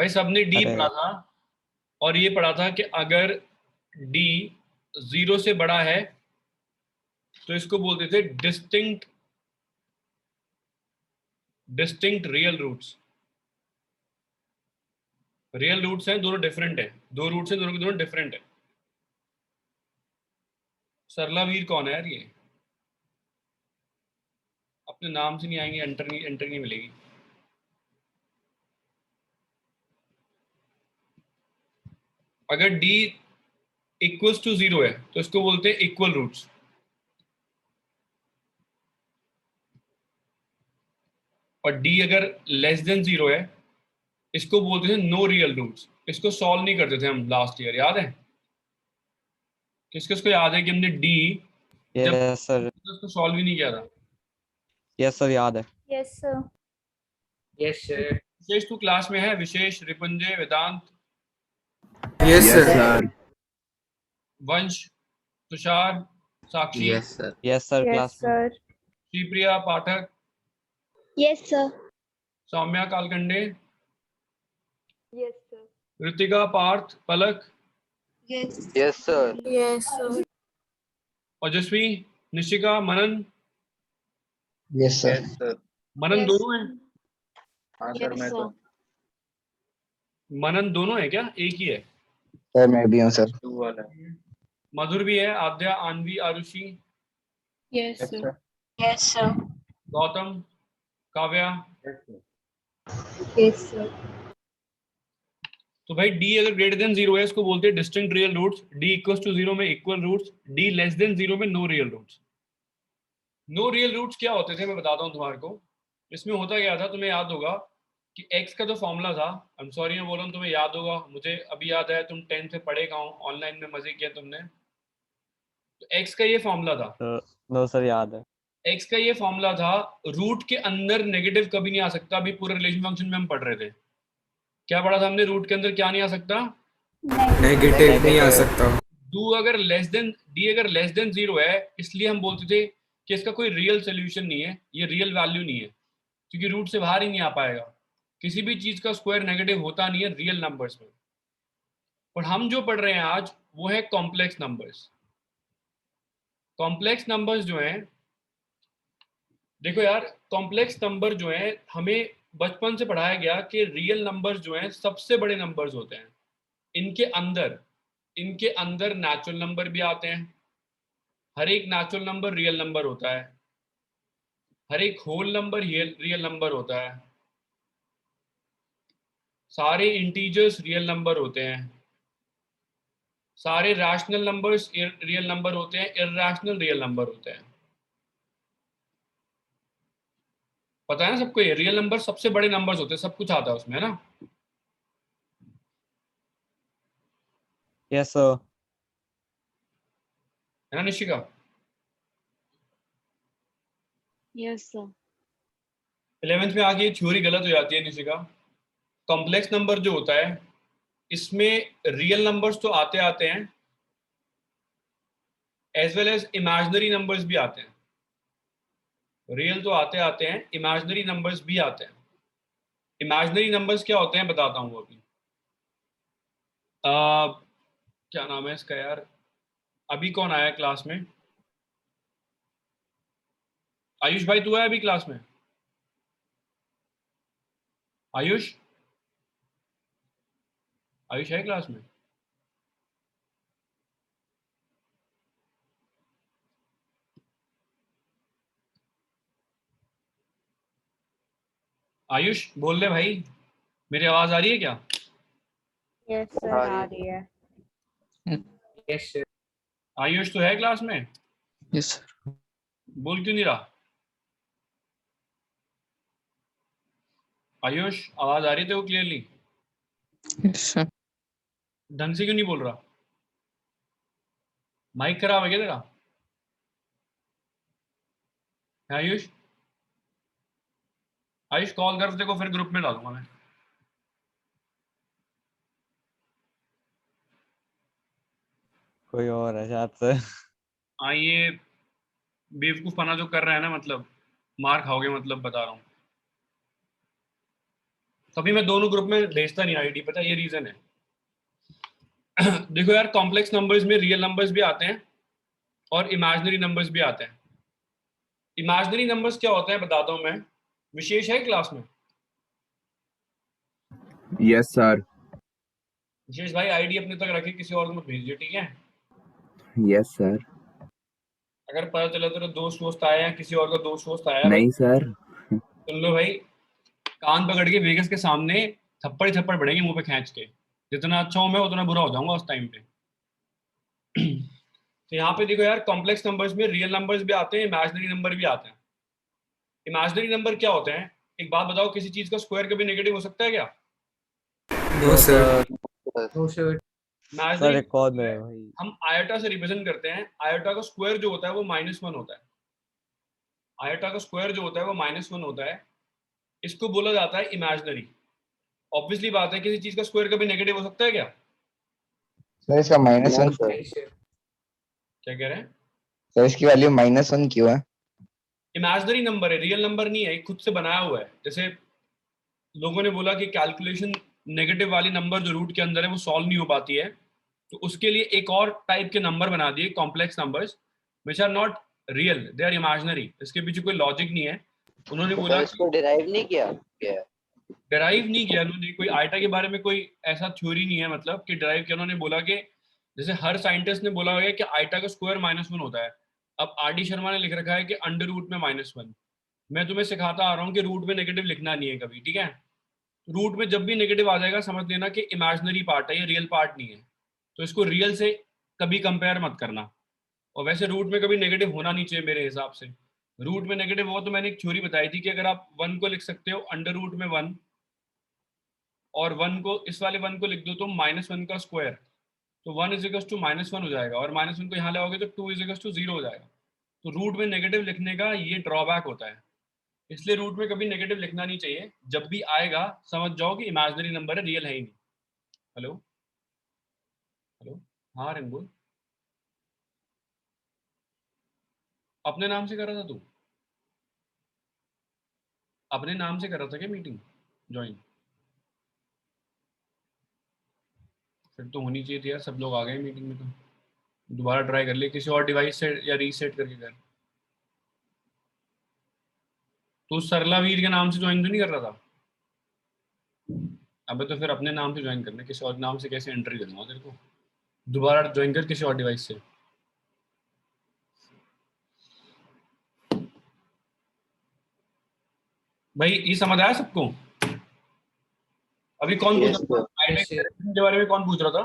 भाई सबने डी अरे पढ़ा था, और ये पढ़ा था कि अगर डी 0 से बड़ा है तो इसको बोलते थे distinct real roots. Real roots हैं, दोनों डिफरेंट है, दो रूट्स हैं, दोनों के दोनों डिफरेंट है। सरला वीर कौन है यार ये? अपने नाम से नहीं आएंगे, एंटर नहीं मिलेगी। अगर d इक्वल्स टू 0 है तो इसको बोलते हैं इक्वल रूट्स। और d अगर लेस देन 0 है इसको बोलते थे नो रियल रूट्स। इसको सॉल्व नहीं करते थे हम लास्ट ईयर, याद है? किस किस को याद है कि हमने d जब यस सर, उसको सॉल्व ही नहीं किया था? यस सर याद है। Yes sir. Yes sir. Vishesh तू क्लास में है? Vishesh, Ripunjay, Vedant, yes sir. Vansh, Tushar, Sakshi, yes sir. Yes sir yes class में। Sir. Shripriya Pathak, yes sir. Saumya Kalkande, yes sir. Ritika, Parth, Palak, yes yes sir. Yes sir. Ojasvi, Nishika, Manan. Yes sir. Manan Yes. दोनों है? हाँ सर, Yes, मैं तो sir. मनन दोनों है क्या, एक ही है? सर मैं भी हूँ सर। टू वाला। मधुर भी है, Aadya, Anvi, Arushi, yes yes sir. Sir. Yes, sir. Gautam, Kavya. Yes, sir. तो भाई d अगर ग्रेटर देन 0 है इसको बोलते हैं distinct real roots, d equals to 0 में equal roots, d less than 0 में no real roots. No real roots क्या होते थे मैं बताता हूँ तुम्हारे को। इसमें होता क्या था, तुम्हें याद होगा कि x का जो फॉर्मूला था, आई एम सॉरी मैं बोल रहा हूँ तुम्हें याद होगा, मुझे अभी याद है, तुम 10th से पढ़े कहाँ हो, ऑनलाइन में मजे किया तुमने। तो x का ये फॉर्मूला था, नो सर याद है। x का ये फॉर्मूला था, रूट के अंदर नेगेटिव कभी नहीं आ सकता। अभी पूरे रिलेशन फंक्शन में हम पढ़ रहे थे, क्या पढ़ा था हमने? रूट के अंदर क्या नहीं आ सकता? नेगेटिव नहीं आ सकता। d अगर लेस देन 0 है, इसलिए हम बोलते थे कि इसका कोई रियल सोल्यूशन नहीं है, ये रियल वैल्यू नहीं है, क्योंकि रूट से बाहर ही नहीं आ पाएगा। किसी भी चीज का स्क्वायर नेगेटिव होता नहीं है रियल नंबर्स में। और हम जो पढ़ रहे हैं आज वो है कॉम्प्लेक्स नंबर्स। कॉम्प्लेक्स नंबर्स जो हैं, देखो यार, कॉम्प्लेक्स नंबर जो हैं हमें बचपन से पढ़ाया गया कि रियल नंबर्स जो हैं सबसे बड़े नंबर्स होते हैं। इनके अंदर नेचुरल नंबर भी आते हैं, हर एक नेचुरल नंबर रियल नंबर होता है, हर एक होल नंबर रियल नंबर होता है, सारे इंटीजर्स रियल नंबर होते हैं, सारे रैशनल नंबर्स रियल नंबर होते हैं, इरैशनल रियल नंबर होते हैं। पता है ना सबको, ये रियल नंबर सबसे बड़े नंबर्स होते हैं, सब कुछ आता है उसमें, है ना? Yes sir. है ना निशिका? Yes, sir. 11th में आके ये थ्योरी गलत हो जाती है निशिका। कॉम्प्लेक्स नंबर जो होता है इसमें रियल नंबर्स तो आते आते हैं, as well as imaginary numbers भी आते हैं। रियल तो आते आते हैं, इमेजिनरी नंबर्स भी आते हैं। इमेजिनरी नंबर्स क्या होते हैं बताता हूँ अभी। क्या नाम है इसका यार, अभी कौन आया क्लास में? आयुष भाई, तू है अभी क्लास में? आयुष, आयुष है क्लास में? आयुष बोल ले भाई, मेरी आवाज आ रही है क्या? यस सर, आ रही है। Yes sir. आयुष तो है क्लास में? Yes sir. बोल क्यों नहीं रहा? आयुष आवाज आ रही थी वो क्लियरली? Yes sir. ढंग से क्यों नहीं बोल रहा? माइक खराब है क्या तेरा? है आयुष? आयुष कॉल कर, तेरे को फिर ग्रुप में डालूंगा मैं। कोई और है शायद से। हाँ, ये बेवकूफपना जो कर रहा है ना, मतलब मार खाओगे, मतलब बता रहा हूँ। कभी मैं दोनों ग्रुप में भेजता नहीं आईडी, पता है ये रीजन है। देखो यार, कॉम्प्लेक्स नंबर्स में रियल नंबर्स भी आते हैं और इमेजिनरी नंबर्स भी आते हैं। इमेजिनरी नंबर्स क्या होते हैं बताता हूं मैं। विशेष है क्लास में? Yes sir. विशेष भाई आईडी अपने तक रखे, किसी और को मत भेजिए, ठीक है? Yes sir. अगर पता चला तेरा दोस्त आया या किसी और का दोस्त आया, नहीं सर। सुन लो भाई, कान पकड़ के वेगस के सामने थप्पड़ ही थप्पड़ पड़ेंगे मुंह पे खींच के। जितना अच्छा हूं मैं उतना बुरा हो जाऊंगा उस टाइम पे। तो यहाँ पे देखो यार, कॉम्प्लेक्स नंबर्स में रियल नंबर्स भी आते हैं, इमेजिनरी नंबर भी आते हैं। इमेजिनरी नंबर क्या होते हैं? एक बात बताओ, किसी चीज का स्क्वायर कभी नेगेटिव हो सकता है क्या? No sir. Sir imaginary record है भाई। हम आयोटा से रिप्रेजेंट करते हैं। आयोटा का स्क्वायर जो होता है वो -1 होता है। आयोटा का स्क्वायर जो होता है वो -1 होता है। इसको बोला जाता है इमेजिनरी। ऑब्वियसली बात है, किसी चीज का स्क्वायर कभी नेगेटिव हो सकता है क्या? सर इसका -1 क्या कह रहे हैं? सर इसकी वैल्यू -1 क्यों है? इमेजिनरी नंबर है, रियल नंबर नहीं है, खुद से बनाया हुआ है। जैसे लोगों ने बोला कि कैलकुलेशन नेगेटिव वाली नंबर जो रूट के अंदर है वो सॉल्व नहीं हो पाती है, तो उसके लिए एक और टाइप के नंबर बना दिए, complex numbers which are not real, they are imaginary. इसके पीछे कोई लॉजिक नहीं है। उन्होंने बोला इसको डिराइव नहीं किया डिराइव नहीं किया उन्होंने, कोई आइटा के बारे में कोई ऐसा थ्योरी नहीं है मतलब कि डिराइव किया। उन्होंने बोला कि जैसे हर साइंटिस्ट ने बोला है कि आइटा का स्क्वायर -1 होता है। अब आर.डी. शर्मा ने लिख रखा है कि अंडर रूट में -1। मैं तुम्हें सिखाता आ रहा हूँ कि रूट में नेगेटिव लिखना नहीं है कभी, ठीक है? रूट में जब भी नेगेटिव आ जाएगा समझ लेना कि इमेजिनरी पार्ट है, ये रियल पार्ट नहीं है। तो इसको रियल से कभी कंपेयर मत करना। और वैसे रूट में कभी नेगेटिव होना नहीं चाहिए मेरे हिसाब से। रूट में नेगेटिव हो तो मैंने एक थ्योरी बताई थी कि अगर आप 1 को लिख सकते हो अंडर रूट में 1, और 1 को, इस वाले 1 को लिख दो तो -1 का स्क्वायर, तो 1 = -1 हो जाएगा, और -1 को यहाँ लाओगे तो 2 = 0 हो जाएगा। तो रूट में नेगेटिव लिखने का ये ड्रॉबैक होता है, इसलिए रूट में कभी नेगेटिव लिखना नहीं चाहिए। जब भी आएगा समझ जाओ कि इमेजिनरी नंबर है, रियल है ही नहीं। हेलो हेलो, हाँ रेनबो, अपने नाम से कर रहा था तू? अपने नाम से कर रहा था क्या मीटिंग ज्वाइन? फिर तो होनी चाहिए थी यार, सब लोग आ गए मीटिंग में। तो दोबारा ट्राई कर ले किसी और डिवाइस से या रीसेट करके कर। तो सरला वीर के नाम से ज्वाइन तो नहीं कर रहा था? अबे तो फिर अपने नाम से ज्वाइन करना, किसी और नाम से कैसे एंट्री करना तेरे को? दोबारा ज्वाइन कर किसी और डिवाइस से। भाई ये समझ आया सबको? अभी कौन पूछ रहा था आईटी के बारे में? कौन पूछ रहा था?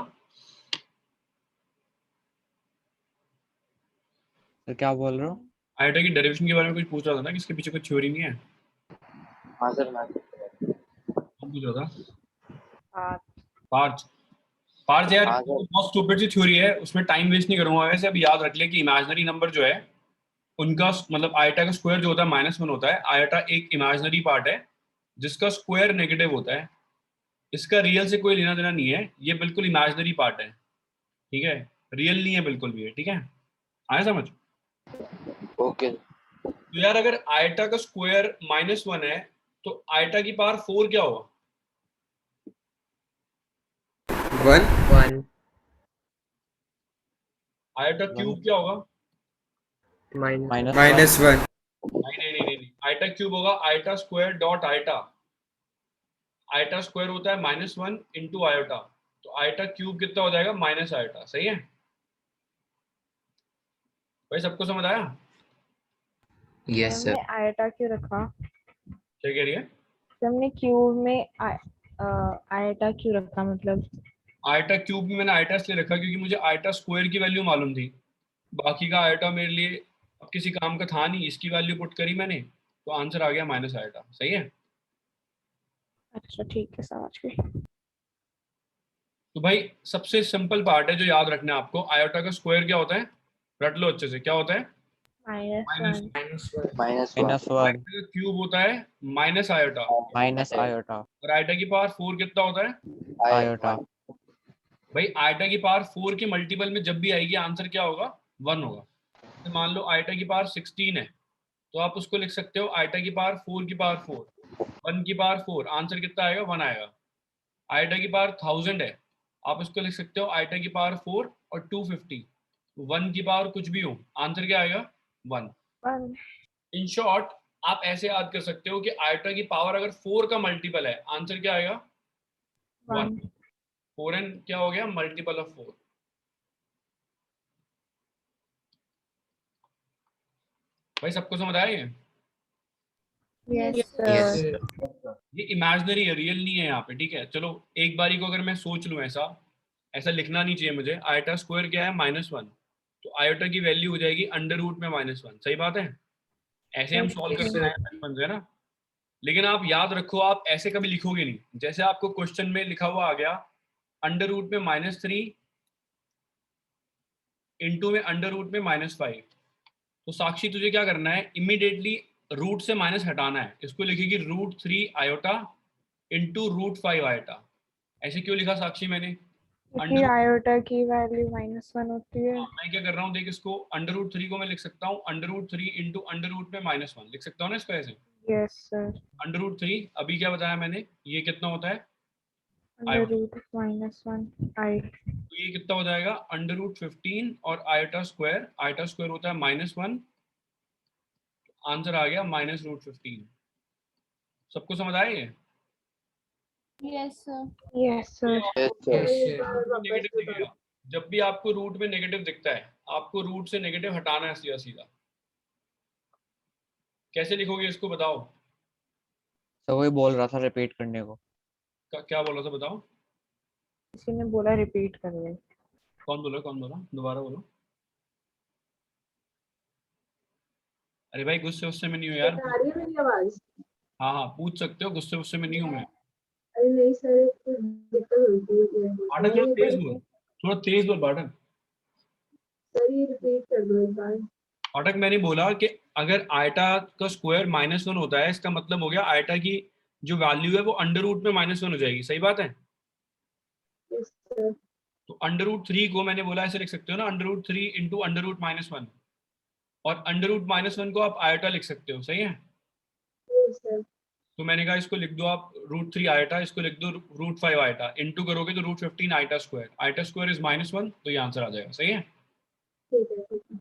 तो क्या बोल रहे हो? आईटी की डेरिवेशन के बारे में कुछ पूछ रहा था ना, किसके पीछे कोई थ्योरी नहीं है? हाँ सर मैं कौन पूछ रहा था? पार्थ पार्थ यार, हाँ, सर। बहुत स्टूपिड सी थ्योरी है, उसमें टाइम वेस्ट नहीं करूंगा। वैसे अब याद रख ले कि इमेजिनरी नंबर जो है उनका मतलब आइटा का स्क्वायर जो होता है -1 होता है। आइटा एक इमेजिनरी पार्ट है जिसका स्क्वायर नेगेटिव होता है। इसका रियल से कोई लेना देना नहीं है, ये बिल्कुल इमेजिनरी पार्ट है, ठीक है? रियल नहीं है बिल्कुल भी, ठीक है? आया समझ? ओके तो यार अगर आइटा का स्क्वायर -1 है तो आइटा की पावर 4 क्या होगा? 1 आइटा क्यूब क्या होगा? -1 -1 नहीं, आइटा क्यूब होगा iota square dot iota. Iota square होता है -1 इंटू आयोटा, तो आइटा क्यूब कितना हो जाएगा? Minus iota. सही है भाई? सबको समझ आया? Yes sir. हमने आयटा क्यों रखा? क्या कह रही है? हमने क्यूब में आयटा क्यों रखा मतलब? आइटा क्यूब भी मैंने आइटा इसलिए रखा क्योंकि मुझे आइटा स्क्वायर की वैल्यू मालूम थी। बाकी का आइटा मेरे लिए अब किसी काम का था नहीं, इसकी वैल्यू पुट करी मैंने तो आंसर आ गया माइनस आइटा। सही है? अच्छा ठीक है, समझ गई। तो भाई सबसे सिंपल पार्ट है जो याद रखना है आपको, आयोटा का स्क्वायर क्या होता है? रट लो अच्छे से, क्या होता है? -1 -1 क्यूब होता है माइनस आयोटा, -आयोटा और आयोटा की पावर 4 कितना होता है? आयोटा। भाई आयोटा की पावर 4 के मल्टीपल में जब भी आएगी आंसर क्या होगा? 1 होगा। तो मान लो आयोटा की पावर 16 है तो आप उसको लिख सकते हो आयोटा की पावर 4 की पावर 4। 1 की पावर 4, आंसर कितना आएगा? 1 आएगा। आइटा की पावर 1000 है, आप इसको लिख सकते हो आइटा की पावर 4 और 250। 1 की पावर कुछ भी हो, आंसर क्या आएगा? 1। 1 इन शॉर्ट आप ऐसे याद कर सकते हो कि आइटा की पावर अगर 4 का मल्टीपल है, आंसर क्या आएगा? 1। 1 4n क्या हो गया? Multiple of 4। भाई सबको समझ आया ये? Yes Yes, sir sir. ये इमेजिनरी है, रियल नहीं है यहाँ पे, ठीक है? चलो एक बारी को अगर मैं सोच लूँ, ऐसा लिखना नहीं चाहिए मुझे। आयोटा स्क्वायर क्या है? -1। तो आयोटा की वैल्यू हो जाएगी अंडर रूट में -1। सही बात है? ऐसे हम सॉल्व Yes, करते sir. हैं बचपन से ना। लेकिन आप याद रखो, आप ऐसे कभी लिखोगे नहीं। जैसे आपको क्वेश्चन में लिखा हुआ आ गया अंडर रूट में -3 इंटू में अंडर रूट में -5, तो साक्षी तुझे क्या करना है? इमीडिएटली रूट से माइनस हटाना है। इसको लिखेगी √3 आयोटा इंटू √5 आयोटा। ऐसे क्यों लिखा साक्षी मैंने? क्योंकि आयोटा की वैल्यू -1 होती है। मैं क्या कर रहा हूँ देख, इसको अंडर रूट 3 को मैं लिख सकता हूँ √3 इंटू अंडर रूट में -1 लिख सकता हूँ ना इसको ऐसे। Yes sir. √3 अभी क्या बताया मैंने, ये कितना होता है? अंडर रूट -1 आई। तो ये कितना हो जाएगा? √15 और आयोटा स्क्वायर होता है -1, आंसर आ गया -√15। सबको समझ आया ये? Yes, sir. Yes sir. Yes, sir. Yes, sir. Negative दिखेगा, जब भी आपको रूट में नेगेटिव दिखता है, आपको रूट से नेगेटिव हटाना है सीधा सीधा। कैसे लिखोगे इसको बताओ? तो वही बोल रहा था रिपीट करने को। क्या बोला था बताओ? किसी ने बोला रिपीट कर ले। कौन बोला? दोबारा बोलो। अरे भाई गुस्से उससे में नहीं हूँ यार। आ रही है मेरी आवाज? हाँ हाँ पूछ सकते हो, गुस्से उससे में नहीं हूँ मैं। अरे नहीं सर, कुछ दिक्कत होती है। बाटक थोड़ा तेज बोल, थोड़ा तेज बोल बाटक। सर ये रिपीट कर दो एक बार। बाटक मैंने बोला कि अगर आयटा का स्क्वायर -1 होता है, इसका मतलब हो गया आयटा की जो वैल्यू है वो अंडर रूट में -1 हो जाएगी। सही बात है? Yes sir. तो अंडर रूट 3 को मैंने बोला ऐसे लिख सकते हो ना, √3 इंटू अंडर रूट -1, और अंडर रूट -1 को आप आयटा लिख सकते हो। सही है? Yes sir. तो मैंने कहा इसको लिख दो आप √3 आयटा, इसको लिख दो √5 आयटा, इंटू करोगे तो √15 आयटा स्क्वायर इज -1, तो ये आंसर आ जाएगा। सही है? ठीक है ठीक है।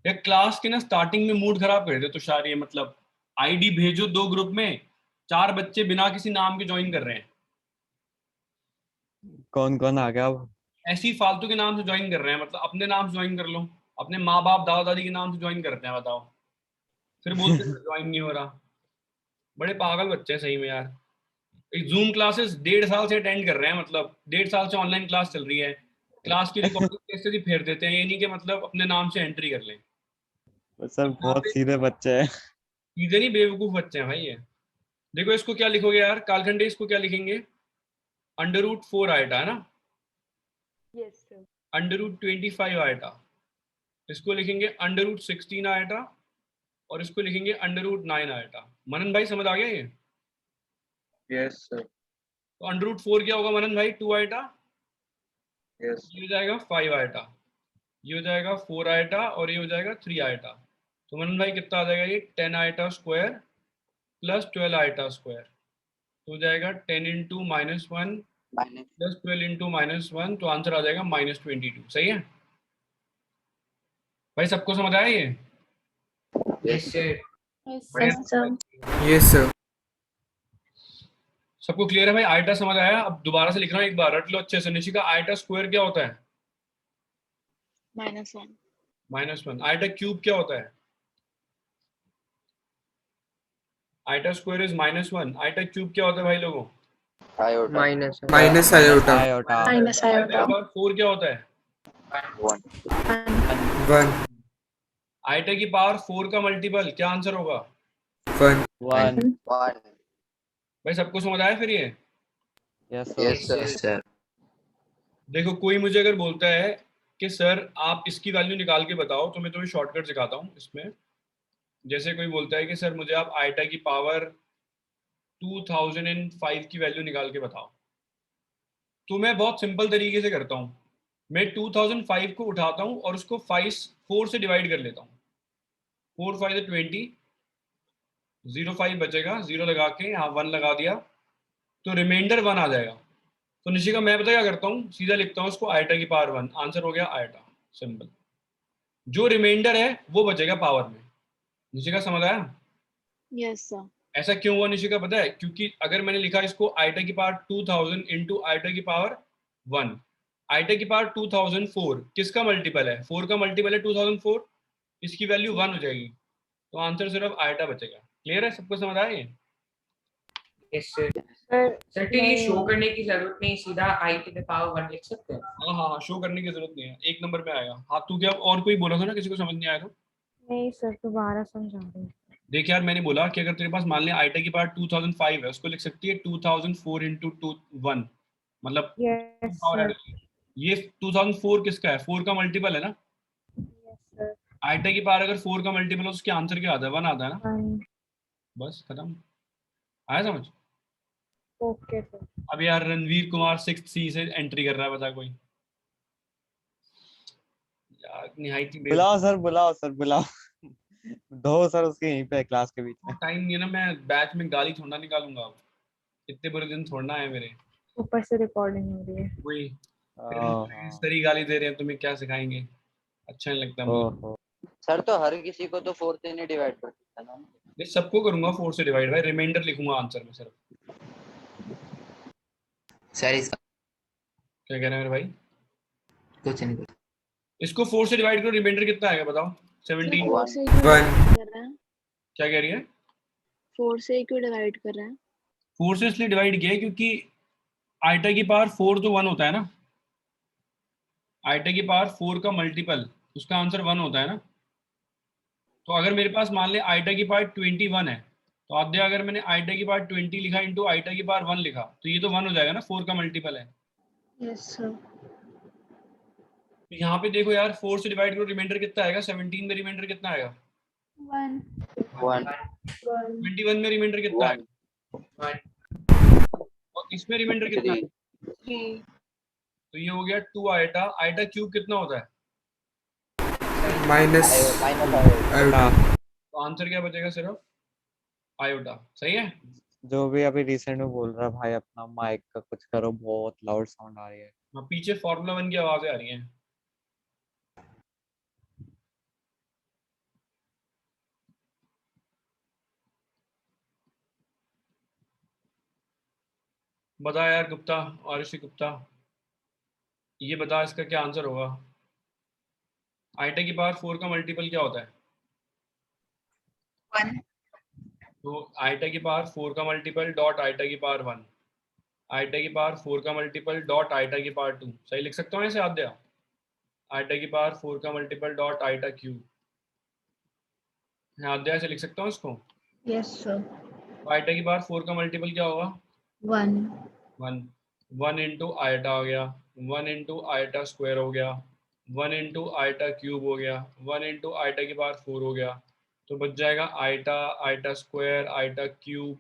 यार क्लास के ना स्टार्टिंग में मूड खराब कर देते तो तुषार, ये मतलब आईडी भेजो 2 ग्रुप में, 4 बच्चे बिना किसी नाम के ज्वाइन कर रहे हैं। कौन कौन आ गया अब? ऐसे ही फालतू के नाम से ज्वाइन कर रहे हैं, मतलब अपने नाम से ज्वाइन कर लो, अपने माँ बाप दादा दादी के नाम से ज्वाइन करते हैं। बताओ, फिर बोलते हैं ज्वाइन नहीं हो रहा। बड़े पागल बच्चे हैं सही में यार। जूम क्लासेस 1.5 साल से अटेंड कर रहे हैं, मतलब 1.5 साल से ऑनलाइन क्लास चल रही है। क्लास की रिकॉर्डिंग कैसे भी फेर देते हैं, ये नहीं कि मतलब अपने नाम से एंट्री कर लें। सर बहुत सीधे बच्चे हैं। सीधे नहीं, बेवकूफ बच्चे हैं भाई ये। देखो इसको क्या लिखोगे यार कालखंडे, इसको क्या लिखेंगे? √4 आयटा है ना, यस सर। √25 आयटा, इसको लिखेंगे √16 आयटा, और इसको लिखेंगे √9 आयटा। मनन भाई समझ आ गया ये? Yes, sir. तो √4 क्या होगा मनन भाई? 2 आयटा, Yes. ये हो जाएगा 5 आयटा, ये हो जाएगा 4 आयटा, और ये हो जाएगा 3 आयटा। तो मनन भाई कितना आ जाएगा? ये 10 eta square plus 12 eta square, तो हो जाएगा 10 इंटू -1 Minus. प्लस 12 इंटू -1, तो आंसर आ जाएगा -22। सही है भाई? सबको समझ आया ये? Yes, sir. Yes, Yes, sir. Yes, sir. सबको क्लियर है भाई? आयटा समझ आया? अब दोबारा से लिख रहा हूँ, एक बार रट लो अच्छे से। निशिका, आयटा स्क्वायर क्या होता है? -1. -1। आयटा क्यूब क्या होता है? Eta square is -1। Eta cube क्या होता है भाई लोगों? Iota. Minus iota. Iota. Eta power 4 क्या होता है? 1. 1. आयटा की पावर 4 का मल्टीपल क्या आंसर होगा? 1. 1। 1. भाई सबको समझ आया फिर ये? Yes Yes, sir. sir. देखो कोई मुझे अगर बोलता है कि सर आप इसकी वैल्यू निकाल के बताओ, तो मैं तुम्हें शॉर्टकट सिखाता हूँ इसमें। जैसे कोई बोलता है कि सर मुझे आप आयटा की पावर 2005 की वैल्यू निकाल के बताओ, तो मैं बहुत सिंपल तरीके से करता हूँ। मैं 2005 को उठाता हूँ और उसको 4 से डिवाइड कर लेता हूँ। 4 5 20, 0.5 बचेगा, 0 लगा के यहाँ 1 लगा दिया तो रिमाइंडर 1 आ जाएगा। तो निशिका मैं पता क्या करता हूँ, सीधा लिखता हूँ उसको आइटा की पावर 1, आंसर हो गया आइटा, सिंपल। जो रिमाइंडर है वो बचेगा पावर में। निशिका समझ आया? Yes, sir. ऐसा क्यों हुआ निशिका पता है? क्योंकि अगर मैंने लिखा इसको आइटा की पावर 2000 इंटू आइटा की पावर 1, आइटा की पावर 2004 किसका मल्टीपल है? 4 का मल्टीपल है 2004, इसकी वैल्यू 1 हो जाएगी, तो आंसर सिर्फ आइटा बचेगा। क्लियर है? सबको समझ आया ये? Yes sir. सर सर तो ये शो करने की जरूरत नहीं, सीधा आई टू द पावर 1 लिख सकते हैं। हाँ हाँ हाँ, शो करने की जरूरत नहीं है, 1 नंबर पे आएगा। हाँ तू क्या और कोई बोला था ना, किसी को समझ नहीं आया था? नहीं सर, दोबारा समझा रही। देख यार, मैंने बोला कि अगर तेरे पास मान ले आइटा की पावर 2005 है, उसको लिख सकती है 2004 इंटू 1, मतलब यस पावर सर, है। ये 2004 किसका है? 4 का मल्टीपल है ना। Yes sir. आइटा की पावर अगर 4 का मल्टीपल हो तो उसके आंसर क्या आता है? 1 आता है ना। 1। बस खत्म। आया समझ? Okay sir. अब यार रणवीर कुमार 6th C से एंट्री कर रहा है, बता कोई यार। निहायती बुलाओ सर, बुलाओ सर, बुलाओ। दो सर उसके यहीं पे क्लास के बीच में। टाइम नहीं है ना, मैं बैच में गाली थोड़ा निकालूंगा अब, इतने बुरे दिन थोड़ा है मेरे। ऊपर से रिकॉर्डिंग हो रही है। वही ओहो, सरी गाली दे रहे हैं, तुम्हें क्या सिखाएंगे? अच्छा नहीं लगता मुझे। ओहो। सर तो हर किसी को तो 4 से नहीं डिवाइड कर सकता ना। ये सबको करूंगा 4 से डिवाइड, भाई रिमाइंडर लिखूंगा आंसर में सिर्फ। सर इसका क्या कह रहे हैं मेरे भाई? कुछ नहीं। इसको 4 से डिवाइड करो, रिमाइंडर कितना आएगा बताओ? 17। 4 से क्यों 1 divide कर रहा है? क्या कह रही है? 4 से क्यों डिवाइड कर रहा है? 4 से इसलिए डिवाइड किया है क्योंकि आइटा की पावर 4 तो 1 होता है ना। आइटा की पावर 4 का मल्टीपल, उसका आंसर 1 होता है ना। तो अगर मेरे पास मान ले आइटा की पावर 21 है, तो आधे अगर मैंने आइटा की पावर 20 लिखा इंटू आइटा की पावर 1 लिखा, तो ये तो 1 हो जाएगा ना, 4 का मल्टीपल है। Yes, sir. तो यहाँ पे देखो यार, 4 से डिवाइड करो, रिमाइंडर कितना आएगा? 17 में रिमाइंडर कितना आएगा? 1. 1 21 में रिमाइंडर कितना आएगा? 1 और इसमें रिमाइंडर कितना है? 3. तो ये हो गया 2 आइटा। आइटा क्यूब कितना होता है? Minus minus iota. तो आंसर क्या बचेगा? सिर्फ आयोटा। सही है। जो भी अभी रिसेंट में बोल रहा है भाई, अपना माइक का कुछ करो, बहुत लाउड साउंड आ रही है। हाँ, पीछे फॉर्मूला 1 की आवाजें आ रही हैं। बता यार गुप्ता, आरुषि गुप्ता, ये बता इसका क्या आंसर होगा? आइटा की पावर 4 का मल्टीपल क्या होता है? 1. तो आइटा की पावर 4 का मल्टीपल डॉट आइटा की पावर 1, आइटा की पावर 4 का मल्टीपल डॉट आइटा की पावर 2। सही लिख सकता हूँ ऐसे आद्या? आइटा की पावर 4 का मल्टीपल डॉट आइटा क्यूब, आद्या ऐसे लिख सकता हूँ इसको? Yes, sir. तो आइटा की पावर 4 का मल्टीपल क्या होगा? 1. 1 इंटू आइटा हो गया, 1 इंटू आइटा स्क्वायर हो गया, 1 इंटू आइटा क्यूब हो गया, 1 इंटू आइटा की पावर 4 हो गया। तो बच जाएगा iota, iota square, iota cube,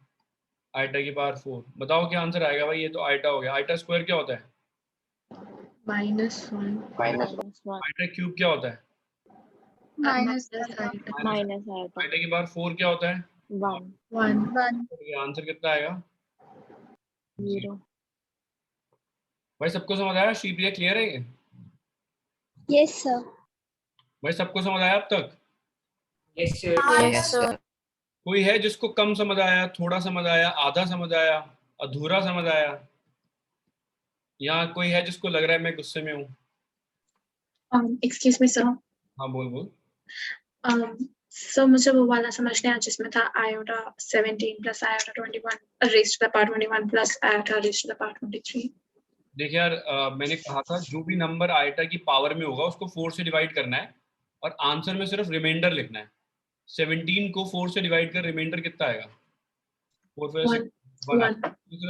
iota की पावर 4। बताओ क्या आंसर आएगा भाई? ये तो आइटा हो गया। आइटा स्क्वायर क्या होता है? -1. -1 आइटा क्यूब क्या होता है? -1. आइटा की पावर 4 क्या होता है? 1. तो आंसर कितना आएगा? 0. भाई सबको समझ आया? शिवप्रिया क्लियर है ये? Yes, sir. भाई सबको समझ आया अब तक? Yes sir. Yes, sir. कोई है जिसको कम समझ आया, थोड़ा समझ आया, आधा समझ आया, अधूरा समझ आया? यहाँ कोई है जिसको लग रहा है मैं गुस्से में हूँ? Excuse me, sir. हाँ बोल बोल। So मुझे वो वाला समझ नहीं आया जिसमें था iota 17 plus iota 21 raised to the power 21 plus iota raised to the power 23. देखिए यार, मैंने कहा था जो भी नंबर आइटा की पावर में होगा उसको 4 से डिवाइड करना है और आंसर में सिर्फ रिमाइंडर लिखना है। 17 को 4 से डिवाइड कर रिमाइंडर कितना आएगा? 4 4 One.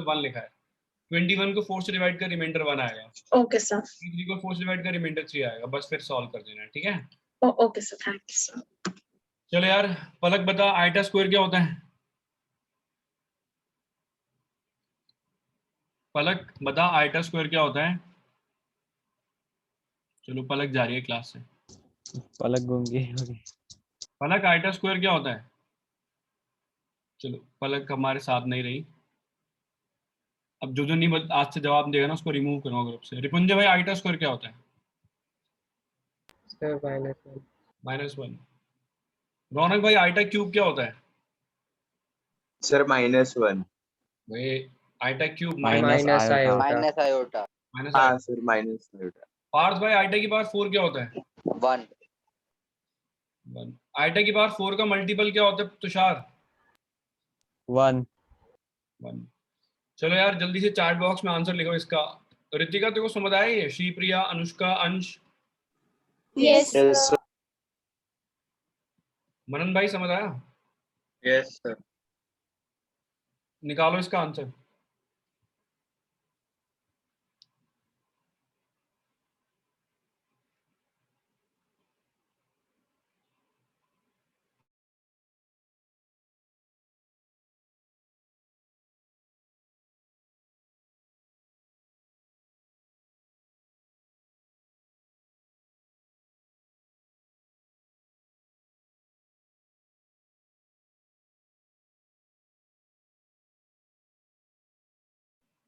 1 लिखा है। 21 को 4 से डिवाइड कर रिमाइंडर 1 आएगा। Okay, sir. 3 को 4 से डिवाइड कर रिमाइंडर 3 आएगा। बस फिर सॉल्व कर देना है, ठीक है? Oh, okay, sir. Thank you, sir. चलो यार, पलक बता आइटा स्क्वायर क्या होता है? पलक बता आइटा स्क्वायर क्या होता है? चलो पलक जा रही है क्लास से। पलक गूंगी होगी। पलक आइटा स्क्वायर क्या होता है? चलो पलक हमारे साथ नहीं रही। अब जो नहीं आज से जवाब देगा ना उसको रिमूव करूंगा ग्रुप से। रिपुंजय भाई आईटा स्क्वायर क्या होता है? सर -1 -1। रौनक भाई आईटा क्यूब क्या होता है? सर -1 भाई iota cube minus iota minus iota minus. हाँ सर -1 पार्थ भाई आईटा की पावर 4 क्या होता है? 1 आईटा की पावर 4 का मल्टीपल क्या होता है तुषार? 1 1। चलो यार जल्दी से चैट बॉक्स में आंसर लिखो इसका। ऋतिका तेरे को समझ आया ये? श्रीप्रिया, अनुष्का, अंश, Yes, sir. मनन भाई समझ आया? Yes sir. निकालो इसका आंसर।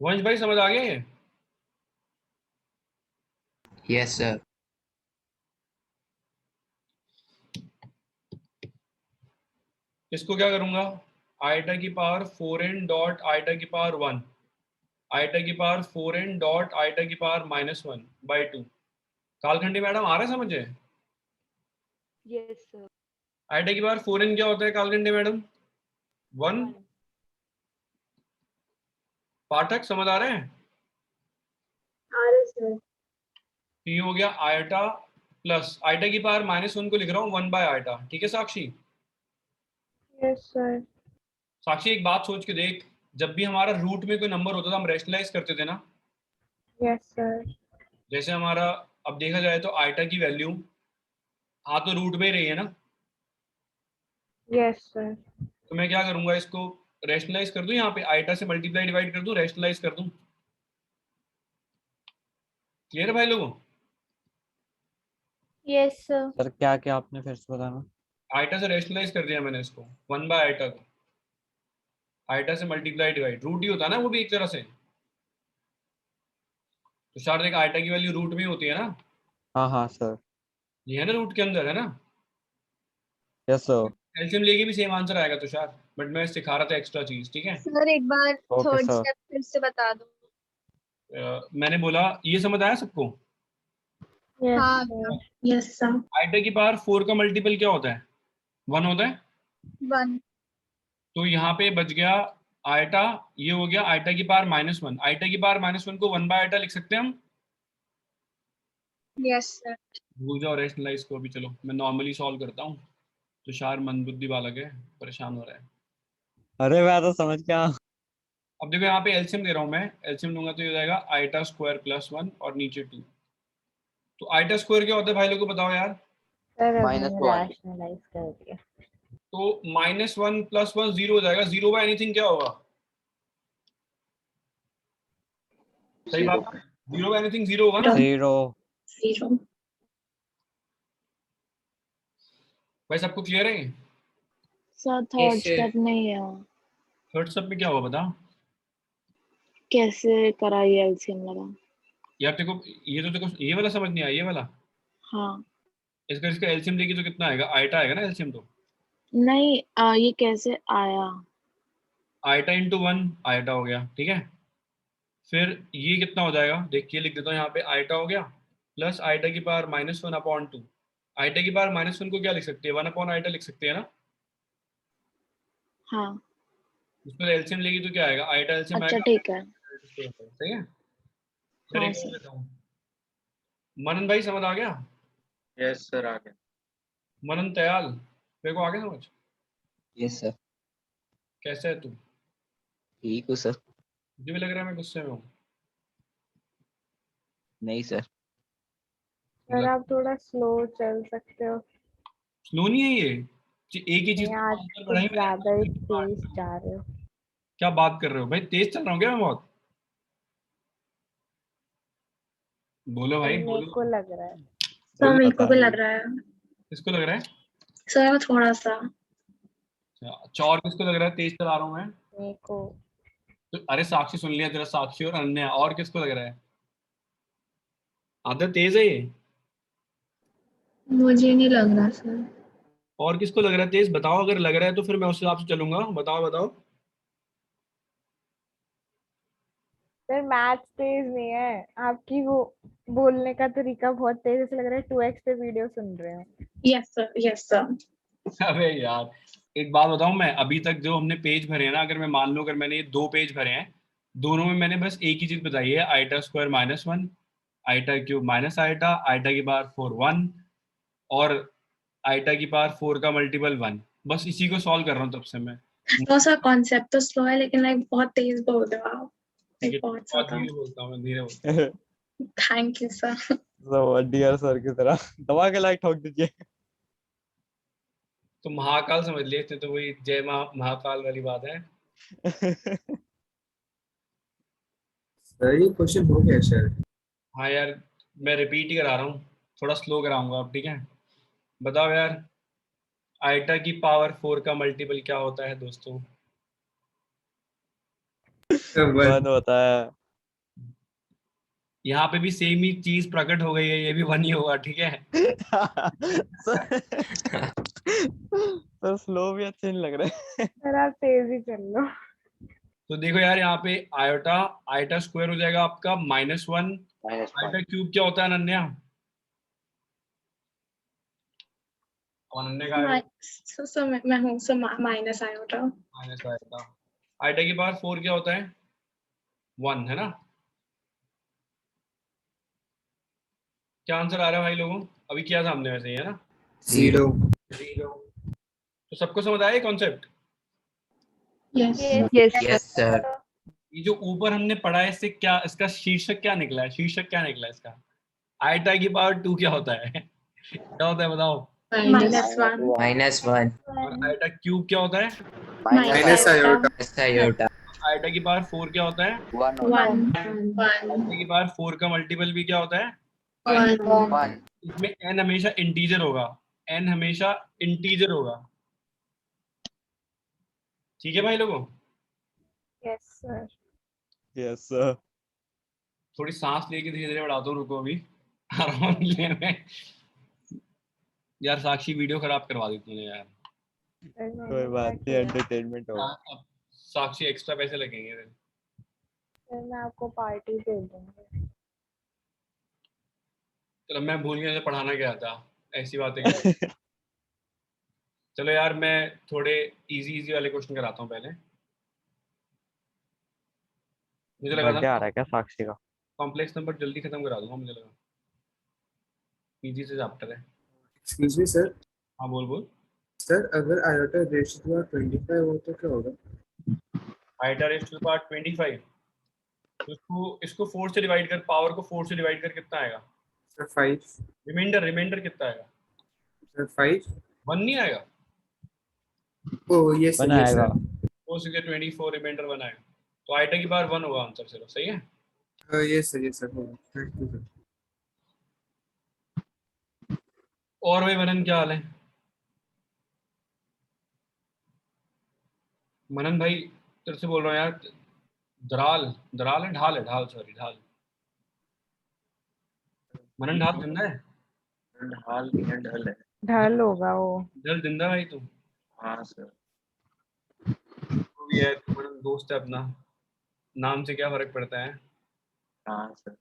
वंश भाई समझ आ गया ये? Yes sir. इसको क्या करूंगा? आईटा की पावर 4n डॉट आईटा की पावर 1, आईटा की पावर 4n डॉट आईटा की पावर -1/2। कालखंडी मैडम आ रहा है समझे? Yes, sir. आईटा की पावर 4n क्या होता है कालखंडी मैडम? 1। पाठक समझ आ रहे हैं? sir. तो ये हो गया आईटा प्लस आईटा की पावर -1 को लिख रहा हूँ 1/आईटा। ठीक है साक्षी? Yes, sir. साक्षी एक बात सोच के देख, जब भी हमारा रूट में कोई नंबर होता था हम रेशनलाइज करते थे ना। Yes, sir. जैसे हमारा अब देखा जाए तो आईटा की वैल्यू हाँ तो रूट में ही रही है ना। Yes, sir. तो मैं क्या करूंगा, इसको रेशनलाइज कर दूं, यहाँ पे आईटा से मल्टीप्लाई डिवाइड कर दूं, रेशनलाइज कर दूं। क्लियर है भाई लोगों? Yes, sir. सर क्या क्या आपने फिर से बताना? आईटा से रेशनलाइज कर दिया मैंने इसको 1/आईटा को। आईटा से मल्टीप्लाई डिवाइड रूट ही होता है ना वो भी एक तरह से। तो शायद देख आईटा की वैल्यू रूट में ही होती है ना। हाँ हाँ सर। ये है ना रूट के अंदर है ना। Yes sir. एलसीएम लेके भी सेम आंसर आएगा तुषार, बट मैं सिखा रहा था एक्स्ट्रा चीज। ठीक है? Sir, एक बार Okay, थर्ड sir. स्टेप फिर से बता दो। मैंने बोला ये समझ आया सबको? Yes, हाँ, sir. Yes, sir. आईटा की पावर 4 का मल्टीपल क्या होता है? 1 होता है। 1. तो यहाँ पे बच गया आईटा, ये हो गया आईटा की पावर -1। आईटा की पावर -1 को 1/आईटा लिख सकते हैं हम। Yes, sir. भूल जाओ रेशनलाइज को अभी। चलो मैं नॉर्मली सॉल्व करता हूँ। तुषार मंदबुद्धि बालक है, परेशान हो रहा है। अरे मैं तो समझ गया। अब देखो यहाँ पे एलसीएम दे रहा हूँ मैं। एलसीएम दूंगा तो ये हो जाएगा आईटा स्क्वायर +1 और नीचे 2। तो आईटा स्क्वायर क्या होता है भाई लोग को बताओ यार? Sir, अभी -1. rationalize कर दिया. तो -1 + 1 0 हो जाएगा। 0/एनीथिंग क्या होगा? सही बात है। 0/एनीथिंग 0 होगा ना। 0 0. भाई सबको क्लियर है? Sir, third step नहीं है. थर्ड स्टेप में क्या होगा बता? कैसे करा ये एलसीएम लगा? यार देखो ये तो देखो ये वाला समझ नहीं आया, ये वाला। हाँ. इसका एलसीएम लेगी तो कितना आएगा? आईटा आएगा ना एलसीएम तो। नहीं, ये कैसे आया? आईटा × 1 आईटा हो गया। ठीक है? फिर ये कितना हो जाएगा देख के लिख देता हूँ यहाँ पे। आईटा हो गया प्लस आईटा की पावर -1/2। आईटा की पावर -1 को क्या लिख सकते हैं? 1/आईटा लिख सकते हैं ना। हाँ. उसमें एलसीएम लेगी तो क्या आएगा? आईटा एलसीएम अच्छा, आएगा। ठीक है. सही है? हाँ, करेक्ट सर. लेता हूँ। मनन भाई समझ आ गया? यस सर आ गया। मनन तयाल मेरे को आ गया समझ? Yes sir. कैसा है तू? ठीक हूँ सर। मुझे भी लग रहा है मैं गुस्से में हूँ। नहीं सर। सर आप थोड़ा स्लो चल सकते हो. स्लो नहीं है ये, एक ही चीज नहीं, आज कुछ ज्यादा ही तेज जा रहे हो. क्या बात कर रहे हो भाई? तेज चल रहा हूँ क्या मैं बहुत? बोलो भाई मेरे बोलो। को लग रहा है. सर मेरे को भी लग रहा है. किसको लग रहा है? सर थोड़ा सा. अच्छा और किसको लग रहा है तेज चला रहा हूँ मैं? मेरे को तो अरे साक्षी सुन लिया तेरा, साक्षी और अनन्या, और किसको लग रहा है? आदत तेज है ये। मुझे नहीं लग रहा सर। और किसको लग रहा है तेज बताओ, अगर लग रहा है तो फिर मैं उस हिसाब से चलूंगा। बताओ बताओ। सर मैथ्स तेज नहीं है, आपकी वो बोलने का तरीका बहुत तेज, ऐसा लग रहा है 2x पे वीडियो सुन रहे हो। Yes sir, yes sir. अबे यार एक बात बताऊं, मैं अभी तक जो हमने पेज भरे हैं ना, अगर मैं मान लो अगर मैंने ये 2 पेज भरे हैं, दोनों में मैंने बस एक ही चीज बताई है, iota square -1, iota cube minus iota, iota की पावर 4 1 और आइटा की पावर 4 का मल्टीपल 1। बस इसी को सॉल्व कर रहा हूँ तब से मैं। तो सर कॉन्सेप्ट तो स्लो है, लेकिन लाइक बहुत तेज बोल रहे हो आप। ठीक है, Like, बहुत बहुत ज्यादा। धीरे बोलता हूँ मैं, धीरे बोलता हूँ। Thank you sir. तो डियर सर की तरह दबा के लाइक ठोक दीजिए। तो महाकाल समझ लिए थे, तो वही जय महाकाल वाली बात है। सर ये क्वेश्चन हो गया शायद। हाँ यार मैं रिपीट ही करा रहा हूँ, थोड़ा स्लो कराऊंगा अब, ठीक है? बताओ यार, आइटा की पावर 4 का मल्टीपल क्या होता है दोस्तों? 1 1 होता है। यहाँ पे भी सेम ही चीज प्रकट हो गई है, ये भी 1 ही होगा, ठीक है? सर स्लो भी अच्छे नहीं लग रहे। सर आप तेज ही चल लो। तो देखो यार यहाँ पे आयोटा, आइटा स्क्वायर हो जाएगा आपका -1, आइटा क्यूब क्या होता है अनन्या? अनन्या का मैं हूँ sir, minus iota. Minus iota. Iota की पावर 4 क्या होता है? 1 है ना? क्या आंसर आ रहा है भाई लोगों? अभी क्या था हमने वैसे ही, है ना? 0 तो सबको समझ आया कॉन्सेप्ट? Yes yes sir. ये जो ऊपर हमने पढ़ा है, इससे क्या, इसका शीर्षक क्या निकला है? शीर्षक क्या निकला है इसका? आइटा की पावर 2 क्या होता है? क्या होता है बताओ? -1 -1 और आइटा क्यूब क्या होता है? Minus iota iota. आइटा की पावर 4 क्या होता है? 1 आइटा की पावर 4 का मल्टीपल भी क्या होता है? 1 इसमें n हमेशा इंटीजर होगा, n हमेशा इंटीजर होगा, ठीक है भाई लोगों? Yes sir. Yes sir. थोड़ी सांस लेके धीरे धीरे बढ़ाता हूँ, रुको अभी आराम ले में। यार साक्षी वीडियो खराब करवा दी तूने यार। कोई बात नहीं, एंटरटेनमेंट होगा। अब साक्षी एक्स्ट्रा पैसे लगेंगे फिर। सर मैं आपको पार्टी दे दूंगी। चलो मैं भूल गया पढ़ाना क्या था, ऐसी बातें कर। चलो यार मैं थोड़े इजी वाले क्वेश्चन कराता हूँ पहले। मुझे लगा बर्थडे आ था रहा है क्या साक्षी का? कॉम्प्लेक्स नंबर जल्दी खत्म करा दूंगा, मुझे लगा इजी से चैप्टर है। Excuse me sir. हाँ बोल बोल। सर अगर आयोटा रेशो टू 25 हो तो क्या होगा? Iota raise to the power 25, तो इसको 4 से डिवाइड कर, पावर को 4 से डिवाइड कर कितना आएगा? सर 5। रिमाइंडर कितना आएगा? सर 5। 1 नहीं आएगा? ओह यस सर, यस बनाएगा। सर। 4 से 24, रिमाइंडर 1 आएगा, तो आइटा की पावर 1 होगा आंसर। चलो सही है। Yes sir, yes sir. Thank you sir. और भाई मनन क्या हाल है? मनन भाई तेरे से बोल रहा हूँ यार, दराल है, ढाल सॉरी, ढाल। मनन ढाल जिंदा है? ढाल है, ढल है। ढल होगा वो। ढल जिंदा भाई तू? हाँ सर। तो भी है, मनन दोस्त है अपना, नाम से क्या फर्क पड़ता है? हाँ सर।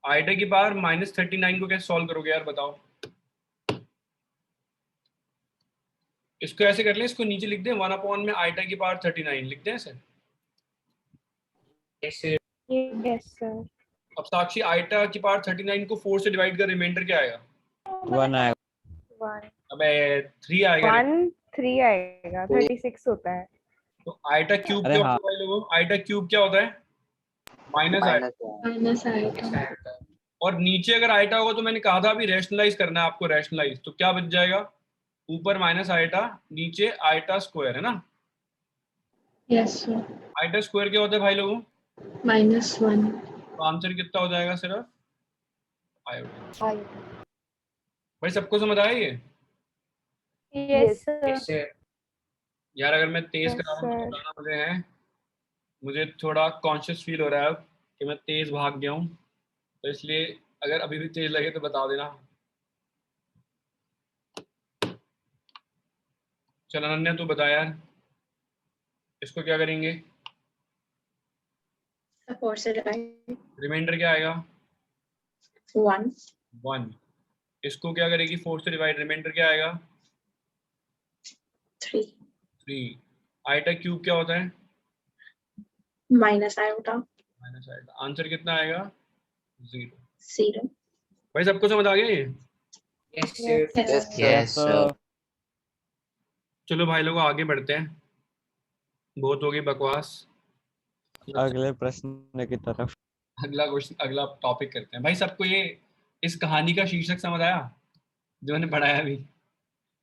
आइटा की पावर -39 को कैसे सॉल्व करोगे यार बताओ? इसको ऐसे कर लें, इसको नीचे लिख दें, 1 में आइटा की पावर 39 लिख दें ऐसे। Yes sir. अब साक्षी आइटा की पावर 39 को 4 से डिवाइड कर, रिमाइंडर क्या आएगा? 1 आएगा। 1 अबे 3 आएगा। 1 3 आएगा, 36 होता है। तो आइटा क्यूब अरे क्या हाँ। होता है भाई लोगों? आइटा क्यूब क्या होता है? Minus iota. Minus iota. और नीचे अगर आइटा होगा तो मैंने कहा था अभी रैशनलाइज करना है आपको, रैशनलाइज, तो क्या बच जाएगा? ऊपर माइनस आइटा, नीचे आइटा स्क्वायर, है ना? Yes sir. आइटा स्क्वायर क्या होता है भाई लोगों? -1 तो आंसर कितना हो जाएगा सिर्फ? आयोटा। भाई सबको समझ आया ये? Yes sir. Yes, sir. यार अगर मैं तेज Yes, करा रहा हूँ तो sir. बताना मुझे है। मुझे थोड़ा कॉन्शियस फील हो रहा है अब कि मैं तेज भाग गया हूँ, तो इसलिए अगर अभी भी तेज लगे तो बता देना। चल अनन्या तू बता यार, इसको क्या करेंगे? फोर से डिवाइड रिमाइंडर क्या आएगा? 1 1। इसको क्या करेगी? 4 से डिवाइड, रिमाइंडर क्या आएगा? 3 3। आइटा क्यूब क्या होता है? Minus iota minus iota. Answer कितना आएगा? 0। 0 भाई सबको समझ आ गया ये? Yes, sir. Yes, sir. Yes, sir. Yes, sir. चलो भाई लोग आगे बढ़ते हैं, बहुत हो गई बकवास। अगले प्रश्न की तरफ। अगला क्वेश्चन, अगला टॉपिक करते हैं। भाई सबको ये इस कहानी का शीर्षक समझ आया जो मैंने पढ़ाया अभी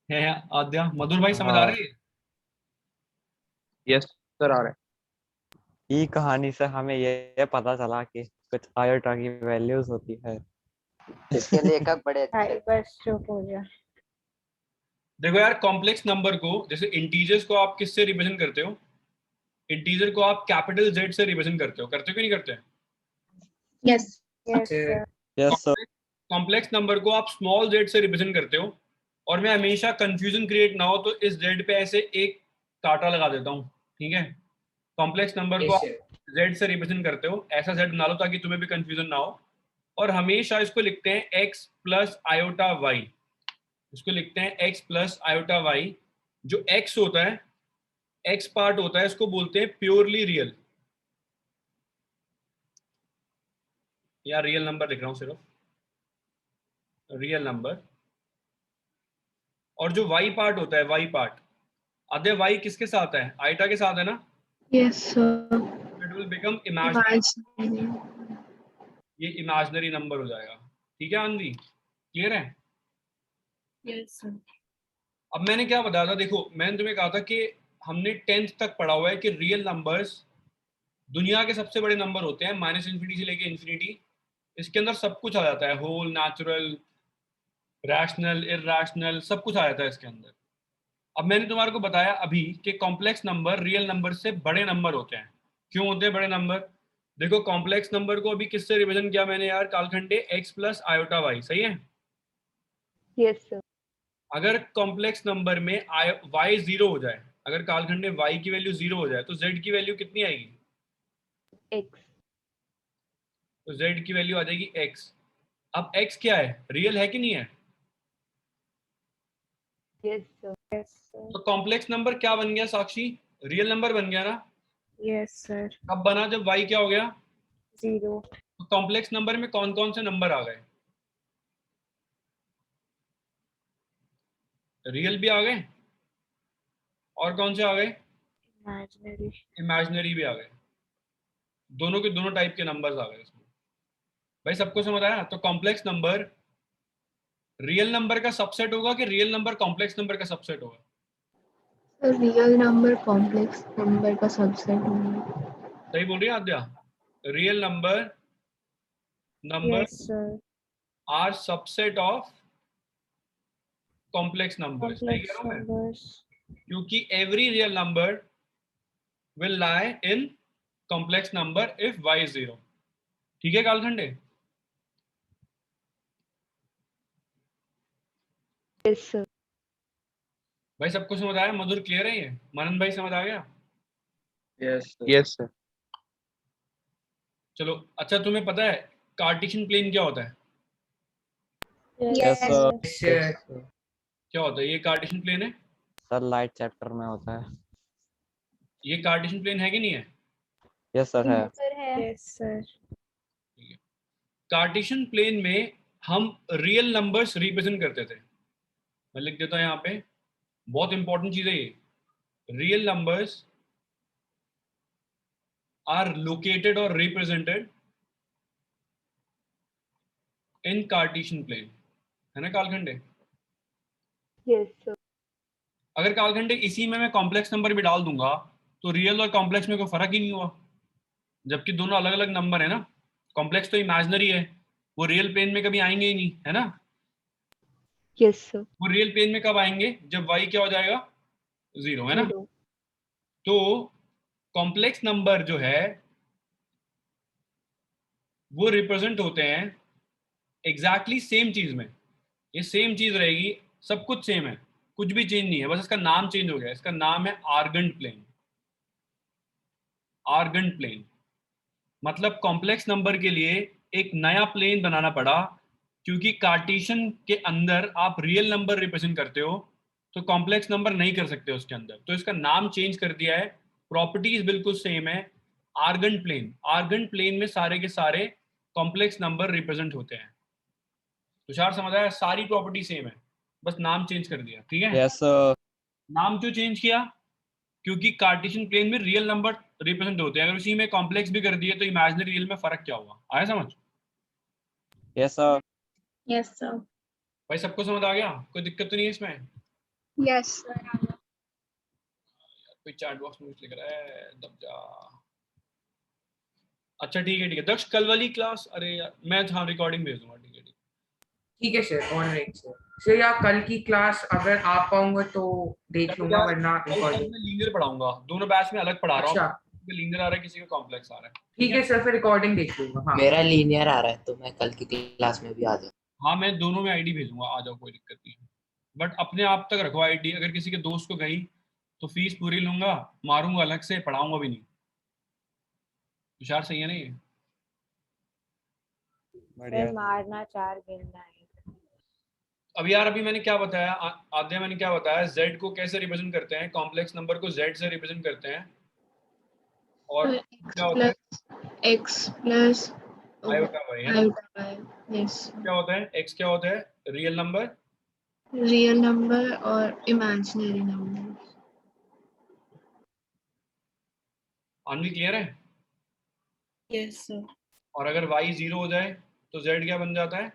है? आद्या, मधुर भाई समझ आ रहा है? Yes, sir. आ रहा है। ई कहानी से हमें ये पता चला कि कुछ आयोटा की वैल्यूज होती है। इसके लेखक बड़े अच्छे भाई हैं। बस चुप हो जा। देखो यार, कॉम्प्लेक्स नंबर को, जैसे इंटीजर्स को आप किससे रिप्रेजेंट करते हो? इंटीजर को आप कैपिटल जेड से रिप्रेजेंट करते हो कि नहीं करते? Yes yes Sir. Sir. Yes sir. Complex number को आप स्मॉल जेड से रिप्रेजेंट करते हो, और मैं हमेशा कंफ्यूजन क्रिएट ना हो तो इस जेड पे ऐसे एक कांटा लगा देता हूँ, ठीक है? कॉम्प्लेक्स नंबर को Yes, आप sir. जेड से रिप्रेजेंट करते हो, ऐसा जेड बना लो ताकि तुम्हें भी कंफ्यूजन ना हो। और हमेशा इसको लिखते हैं एक्स प्लस आयोटा वाई। इसको लिखते हैं एक्स प्लस आयोटा वाई। जो एक्स होता है, एक्स पार्ट होता है, इसको बोलते हैं प्योरली रियल, या रियल नंबर लिख रहा हूं सिर्फ, रियल नंबर। और जो वाई पार्ट होता है, वाई पार्ट, आधे वाई किसके साथ है? आइटा के साथ है ना? Yes sir. It will become imaginary, imaginary. ये इमेजिनरी नंबर हो जाएगा। ठीक है आंधी, क्लियर है? Yes sir. अब मैंने क्या बताया था, देखो मैंने तुम्हें कहा था कि हमने 10th तक पढ़ा हुआ है कि रियल नंबर्स दुनिया के सबसे बड़े नंबर होते हैं, माइनस इन्फिनिटी से लेके इन्फिनिटी। इसके अंदर सब कुछ आ जाता है, होल, नेचुरल, रैशनल, इरैशनल, सब कुछ आ जाता है इसके अंदर। अब मैंने तुम्हारे को बताया अभी कि कॉम्प्लेक्स नंबर रियल नंबर से बड़े नंबर होते हैं। क्यों होते हैं बड़े नंबर? देखो कॉम्प्लेक्स नंबर को अभी किससे रिप्रेजेंट किया मैंने यार? कालखंडे एक्स प्लस आयोटा वाई, सही है? Yes sir. अगर कॉम्प्लेक्स नंबर में वाई 0 हो जाए, अगर कालखंडे वाई की वैल्यू 0 हो जाए तो जेड की वैल्यू कितनी आएगी? एक्स। तो जेड की वैल्यू आ जाएगी एक्स। अब एक्स क्या है? रियल है कि नहीं है? Yes sir. Yes sir. तो कॉम्प्लेक्स नंबर क्या बन गया साक्षी? रियल नंबर बन गया ना? Yes sir. कब बना? जब वाई क्या हो गया? 0। तो कॉम्प्लेक्स नंबर में कौन कौन से नंबर आ गए? रियल भी आ गए, और कौन से आ गए? इमेजिनरी। इमेजिनरी भी आ गए। दोनों के दोनों टाइप के नंबर्स आ गए इसमें। भाई सबको समझ आया? तो कॉम्प्लेक्स नंबर रियल नंबर का सबसेट होगा कि रियल नंबर कॉम्प्लेक्स नंबर का सबसेट होगा? रियल नंबर कॉम्प्लेक्स नंबर का सबसेट होगा। सही बोल रही है Aadya? Real number yes sir. Are subset of complex numbers. सही कह कॉम्प्लेक्स रहा हूं मैं? नंबर्स। क्योंकि every real number will lie in complex number if y is 0। ठीक है कालखंडे? Yes sir. भाई सबको समझ आया? मधुर क्लियर है ये? मनन भाई समझ आ गया? Yes, sir. Yes, sir. चलो अच्छा, तुम्हें पता है कार्टेशियन प्लेन क्या होता है? Yes sir. Yes, sir. क्या होता है ये कार्टेशियन प्लेन? है सर लाइट चैप्टर में होता है। ये कार्टेशियन प्लेन है कि नहीं है? यस सर है। Yes sir. कार्टेशियन प्लेन में हम रियल नंबर्स रिप्रेजेंट करते थे। मैं लिख देता हूं यहाँ पे, बहुत इंपॉर्टेंट चीज है ये। रियल नंबर्स आर लोकेटेड और रिप्रेजेंटेड इन कार्टेशियन प्लेन, है ना कालखंडे? Yes sir. अगर कालखंडे इसी में मैं कॉम्प्लेक्स नंबर भी डाल दूंगा तो रियल और कॉम्प्लेक्स में कोई फर्क ही नहीं हुआ, जबकि दोनों अलग अलग नंबर है ना। कॉम्प्लेक्स तो इमेजिनरी है, वो रियल प्लेन में कभी आएंगे ही नहीं, है ना? Yes, sir. वो रियल प्लेन में कब आएंगे? जब y क्या हो जाएगा? 0, है ना? Zero. तो कॉम्प्लेक्स नंबर जो है वो रिप्रेजेंट होते हैं एग्जैक्टली सेम चीज में। ये सेम चीज रहेगी, सब कुछ सेम है, कुछ भी चेंज नहीं है, बस इसका नाम चेंज हो गया। इसका नाम है आर्गेंट प्लेन। आर्गेंट प्लेन मतलब कॉम्प्लेक्स नंबर के लिए एक नया प्लेन बनाना पड़ा, क्योंकि कार्टेशियन के अंदर आप रियल नंबर रिप्रेजेंट करते हो, तो कॉम्प्लेक्स नंबर नहीं कर सकते उसके अंदर, तो इसका नाम चेंज कर दिया है। प्रॉपर्टीज बिल्कुल सेम है। आर्गेंट प्लेन, आर्गेंट प्लेन में सारे के सारे कॉम्प्लेक्स नंबर रिप्रेजेंट होते हैं। तुषार समझ आया? सारी प्रॉपर्टी सेम है, बस नाम चेंज कर दिया। ठीक है? Yes sir. नाम क्यों चेंज किया? क्योंकि कार्टेशियन प्लेन में रियल नंबर रिप्रेजेंट होते हैं, अगर उसी में कॉम्प्लेक्स भी कर दिए तो इमेजिनरी रियल में फर्क क्या हुआ? आया समझ? Yes sir. Yes, sir. भाई सबको समझ आ गया? कोई दिक्कत तो नहीं है इसमें? Yes, sir. कोई चैट बॉक्स में कुछ लिख रहा है, दब जा। अच्छा ठीक है दक्ष, कल वाली क्लास, अरे यार मैं हाँ रिकॉर्डिंग भेज दूंगा। ठीक है ठीक है sir, on right sir. Sir यार कल की क्लास अगर आ पाऊंगा तो देख लूंगा, वरना कल रिकॉर्डिंग। मैं लीनियर पढ़ाऊंगा, दोनों बैच में अलग पढ़ा रहा हूँ। अच्छा किसी का लीनियर आ रहा है, किसी का कॉम्प्लेक्स आ रहा है। ठीक है सर, फिर रिकॉर्डिंग देख लूंगा। हाँ मेरा लीनियर आ रहा है तो मैं कल की क्लास में भी आ जाऊँ। हाँ मैं दोनों में आईडी भेजूंगा, आ जाओ, कोई दिक्कत नहीं है। बट अपने आप तक रखो आईडी, अगर किसी के दोस्त को गई तो फीस पूरी लूंगा, मारूंगा अलग से, पढ़ाऊंगा भी नहीं। तुषार सही है नहीं? बढ़िया। फिर मारना 4 गिनना है। अब यार अभी मैंने क्या बताया, आद्या मैंने क्या बताया, z को कैसे रिप्रेजेंट करते हैं? कॉम्प्लेक्स नंबर को z से रिप्रेजेंट करते हैं, और क्या होता है? X plus आयोटा y, है ना? iota y. Yes. क्या होता है? x क्या होता है? Real number. Real number और imaginary number. आनवी क्लियर है? Yes, sir. और अगर y 0 हो जाए तो z क्या बन जाता है?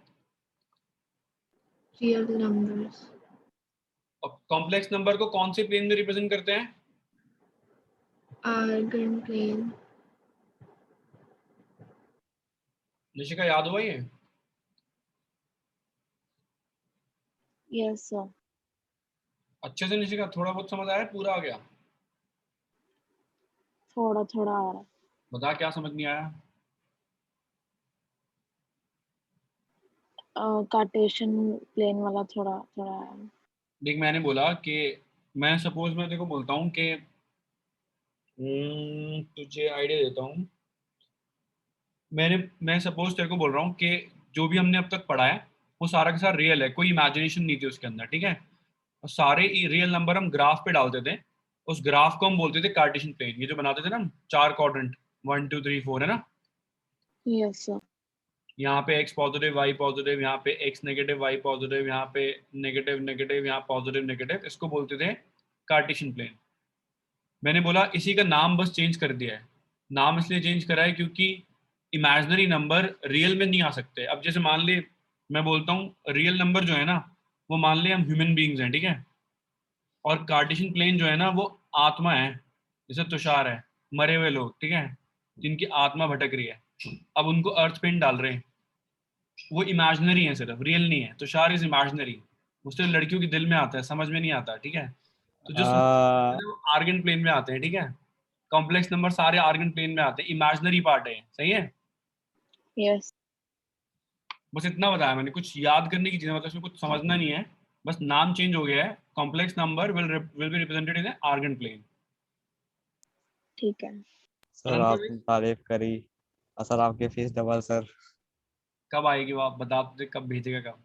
Real numbers. और कॉम्प्लेक्स नंबर को कौन से प्लेन में रिप्रेजेंट करते हैं? Argand plane. निशिका याद हुआ ये? Yes sir. अच्छे से निशिका, थोड़ा बहुत समझ आया, पूरा आ गया? थोड़ा थोड़ा आ रहा है। बता क्या समझ नहीं आया? कार्टेशियन प्लेन वाला थोड़ा थोड़ा है। देख मैंने बोला कि मैं सपोज मैं देखो बोलता हूँ कि तुझे आइडिया देता हूँ। मैं सपोज तेरे को बोल रहा हूँ कि जो भी हमने अब तक पढ़ा है वो सारा का सारा रियल है, कोई इमेजिनेशन नहीं थी उसके अंदर। ठीक है? और सारे रियल नंबर हम ग्राफ पे डालते थे, उस ग्राफ को हम बोलते थे कार्टेशियन प्लेन। ये जो बनाते थे ना हम, 4 क्वाड्रेंट, 1 2 3 4, है ना? Yes sir. यहाँ पे x पॉजिटिव, y पॉजिटिव, यहाँ पे x नेगेटिव, y पॉजिटिव, यहाँ पे नेगेटिव नेगेटिव, यहाँ पॉजिटिव नेगेटिव, इसको बोलते थे कार्टेशियन प्लेन। मैंने बोला इसी का नाम बस चेंज कर दिया है। नाम इसलिए चेंज करा है क्योंकि इमेजिनरी नंबर रियल में नहीं आ सकते। अब जैसे मान ले मैं बोलता हूँ रियल नंबर जो है ना, वो मान ले हम ह्यूमन बीइंग्स हैं, ठीक है? और कार्टेशियन प्लेन जो है ना वो आत्मा है, जैसे तुषार है, मरे हुए लोग, ठीक है, जिनकी आत्मा भटक रही है, अब उनको अर्थ पिन डाल रहे हैं, वो इमेजिनरी है, सिर्फ रियल नहीं है। तुषार इज इमेजिनरी, उससे लड़कियों के दिल में आता है, समझ में नहीं आता। ठीक है? तो जो आर्गन प्लेन में आते हैं, ठीक है? कॉम्प्लेक्स नंबर सारे आर्गन प्लेन में आते हैं, इमेजिनरी पार्ट है। सही है? यस। बस इतना बताया मैंने, कुछ याद करने की चीज, मतलब इसमें कुछ समझना नहीं है, बस नाम चेंज हो गया है। Complex number will be represented in Argand plane. ठीक है सर आपने तारीफ करी, सर आपकी फीस डबल सर। कब आएगी वो, आप बता दे, कब भेजेगा कब?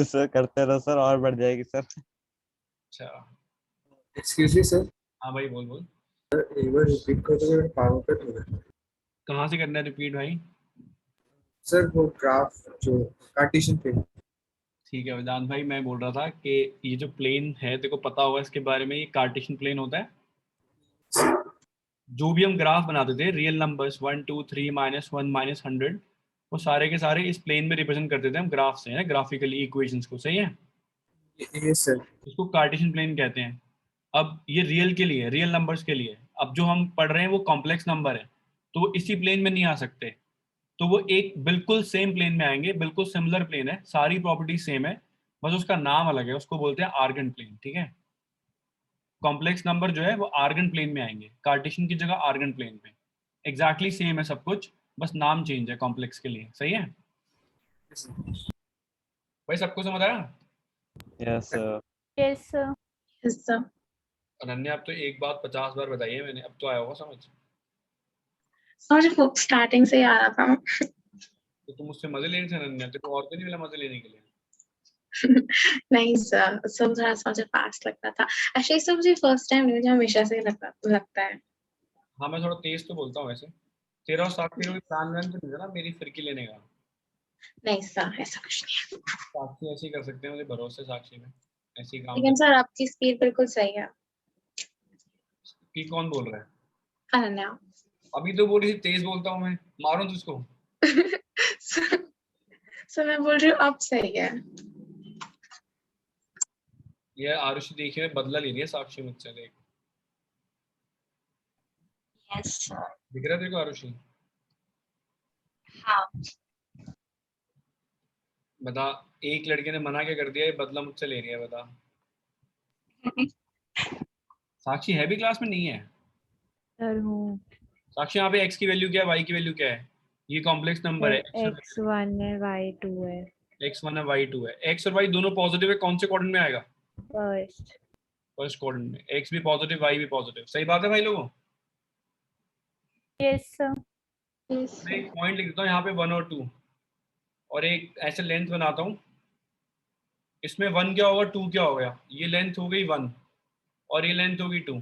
सर करते रहो सर, और बढ़ जाएगी सर। अच्छा एक्सक्यूज मी सर, हाँ भाई, बोल बोल। एक बार रिपीट कर दो, मेरा पावर कट हो गया। कहाँ से करना है रिपीट भाई? सर वो ग्राफ जो कार्टेशियन प्लेन। ठीक है वेदांत भाई, मैं बोल रहा था कि ये जो प्लेन है, तेरे को पता होगा इसके बारे में, ये कार्टेशियन प्लेन होता है। जो भी हम ग्राफ बनाते थे, रियल नंबर्स 1 2 3 -1 -100, वो सारे के सारे इस प्लेन में रिप्रेजेंट करते थे हम ग्राफ से, है ग्राफिकली इक्वेशंस को। सही है? Yes sir. इसको कार्टेशियन प्लेन कहते हैं। अब ये रियल के लिए, रियल नंबर्स के लिए, अब जो हम पढ़ रहे हैं वो कॉम्प्लेक्स नंबर है, तो वो इसी प्लेन में नहीं आ सकते, तो वो एक बिल्कुल सेम प्लेन में आएंगे, बिल्कुल सिमिलर प्लेन है, सारी प्रॉपर्टी सेम है, बस उसका नाम अलग है, उसको बोलते हैं आर्गन प्लेन, ठीक है। कॉम्प्लेक्स नंबर जो है वो आर्गन प्लेन में आएंगे, कार्टेशियन की जगह आर्गन प्लेन पे। एग्जैक्टली सेम है सब कुछ, बस नाम चेंज है कॉम्प्लेक्स के लिए, सही है भाई? सबको समझ आया? Yes sir. Yes sir. Yes, sir. Ananya, अब तो एक बात 50 बार बताई है मैंने, अब तो आया होगा समझ। So मुझे स्टार्टिंग से ही आ रहा था। तो तुम मुझसे मजे लेने से अनन्या, तेरे को और तो नहीं मिला मजे लेने के लिए? नहीं सर, सब थोड़ा सा मुझे फास्ट लगता था। एक्चुअली सर मुझे फर्स्ट टाइम नहीं, मुझे हमेशा से ही लगता है। हाँ, मैं थोड़ा तेज तो बोलता हूँ वैसे। तेरा और साक्षी का प्लान वैन तो नहीं था ना मेरी फिरकी लेने का? नहीं सर, ऐसा कुछ नहीं है। साक्षी ऐसे ही कर सकते हैं, मुझे भरोसा है साक्षी में, ऐसे ही काम लेकिन सर आपकी स्पीड बिल्कुल सही है। की कौन बोल रहा है? अनन्या। अभी तो बोल रही थी तेज बोलता हूँ मैं, मारूं तुझको? सर मैं बोल रही हूँ अब सही है। ये आरुषि देखिए बदला ले रही है साक्षी मुझसे, देख। Yes sir. दिख रहा है तेरे को आरुषि? हाँ। बता, एक लड़के ने मना क्या कर दिया, ये बदला मुझसे ले रही है, बता। साक्षी है भी क्लास में? नहीं है सर हूँ। साक्षी, यहाँ पे x की वैल्यू क्या है, y की वैल्यू क्या है? ये कॉम्प्लेक्स नंबर है, x1 है y2 है। x1 है y2 है। x और y दोनों पॉजिटिव है, कौन से क्वाड्रेंट में आएगा? फर्स्ट। फर्स्ट क्वाड्रेंट में। x भी पॉजिटिव, y भी पॉजिटिव, सही बात है भाई लोगों? Yes sir. मैं एक पॉइंट लिख देता हूँ यहाँ पे 1 और 2, और एक ऐसे लेंथ बनाता हूँ। इसमें 1 क्या होगा, 2 क्या हो गया? ये लेंथ हो गई 1 और ये लेंथ होगी 2।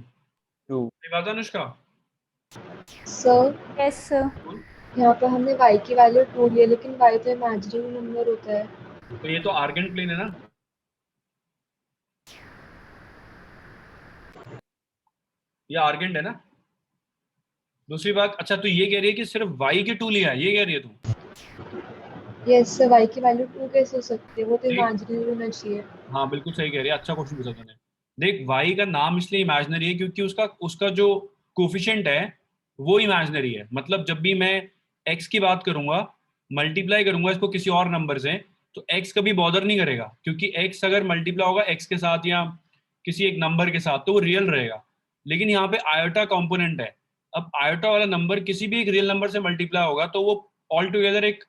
2। सही बात है अनुष्का? Sir yes sir. यहाँ पे हमने y की वैल्यू 2 ली है, लेकिन y तो इमेजिनरी नंबर होता है। तो ये तो आर्गेंट प्लेन है ना, ये आर्गेंट है ना। दूसरी बात, अच्छा तू ये कह रही है कि सिर्फ y के 2 लिया है, ये कह रही है तू? यस सर, y की वैल्यू 2 कैसे हो सकती है? वो तो इमेजिनरी होना चाहिए। हाँ बिल्कुल सही कह रही है, अच्छा क्वेश्चन पूछा तूने। देख, y का नाम इसलिए इमेजिनरी है क्योंकि उसका जो कोफिशिएंट है वो इमेजिनरी है। मतलब जब भी मैं x की बात करूंगा, मल्टीप्लाई करूंगा इसको किसी और नंबर से, तो x कभी बॉदर नहीं करेगा, क्योंकि x अगर मल्टीप्लाई होगा x के साथ या किसी एक नंबर के साथ तो वो रियल रहेगा। लेकिन यहाँ पे आयोटा कंपोनेंट है, अब आयोटा वाला नंबर किसी भी एक रियल नंबर से मल्टीप्लाई होगा तो वो ऑल टुगेदर एक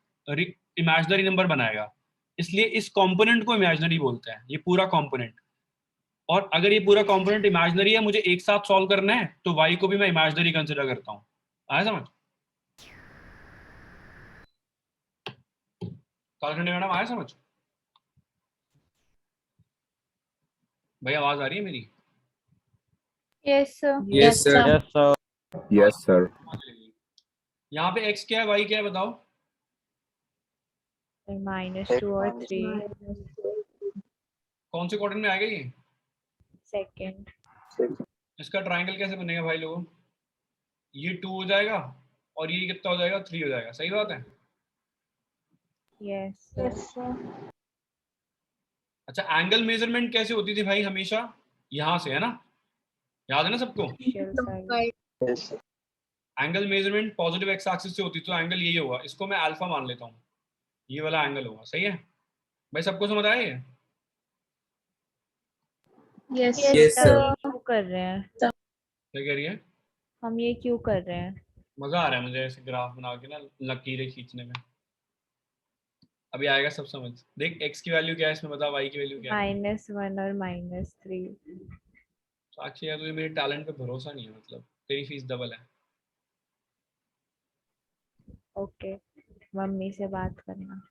इमेजिनरी नंबर बनाएगा, इसलिए इस कंपोनेंट को इमेजिनरी बोलते हैं, ये पूरा कंपोनेंट। और अगर ये पूरा कंपोनेंट इमेजिनरी है, मुझे एक साथ सॉल्व करना है, तो y को भी मैं इमेजिनरी कंसीडर करता हूँ। आया समझ? कालखंडे मैडम आया समझ? भाई आवाज आ रही है मेरी? Yes sir. Yes sir. Yes sir. Yes sir. यहाँ पे x क्या है, y क्या है, बताओ? -2 और 3। कौन से क्वाड्रेंट में आएगा ये? सेकंड। इसका ट्रायंगल कैसे बनेगा भाई लोगों? ये 2 हो जाएगा और ये कितना हो जाएगा, 3 हो जाएगा, सही बात है? Yes sir. अच्छा, एंगल मेजरमेंट कैसे होती थी भाई? हमेशा यहाँ से, है ना? याद है ना सबको? Angle measurement positive x axis से होती, तो एंगल यही होगा, इसको मैं अल्फा मान लेता हूँ, ये वाला एंगल होगा, सही है भाई? सबको समझ आया ये? Yes yes sir. क्यों कर रहे हैं? क्या कह रही है? हम ये क्यों कर रहे हैं? मजा आ रहा है मुझे ऐसे ग्राफ बना के ना, लकीरें खींचने में। अभी आएगा सब समझ। देख, x की वैल्यू क्या है इसमें, बता। y की वैल्यू क्या है? -1 और -3। साक्षी यार, तुझे मेरे टैलेंट पे भरोसा नहीं है, मतलब तेरी फीस डबल है। ओके, मम्मी से बात करना।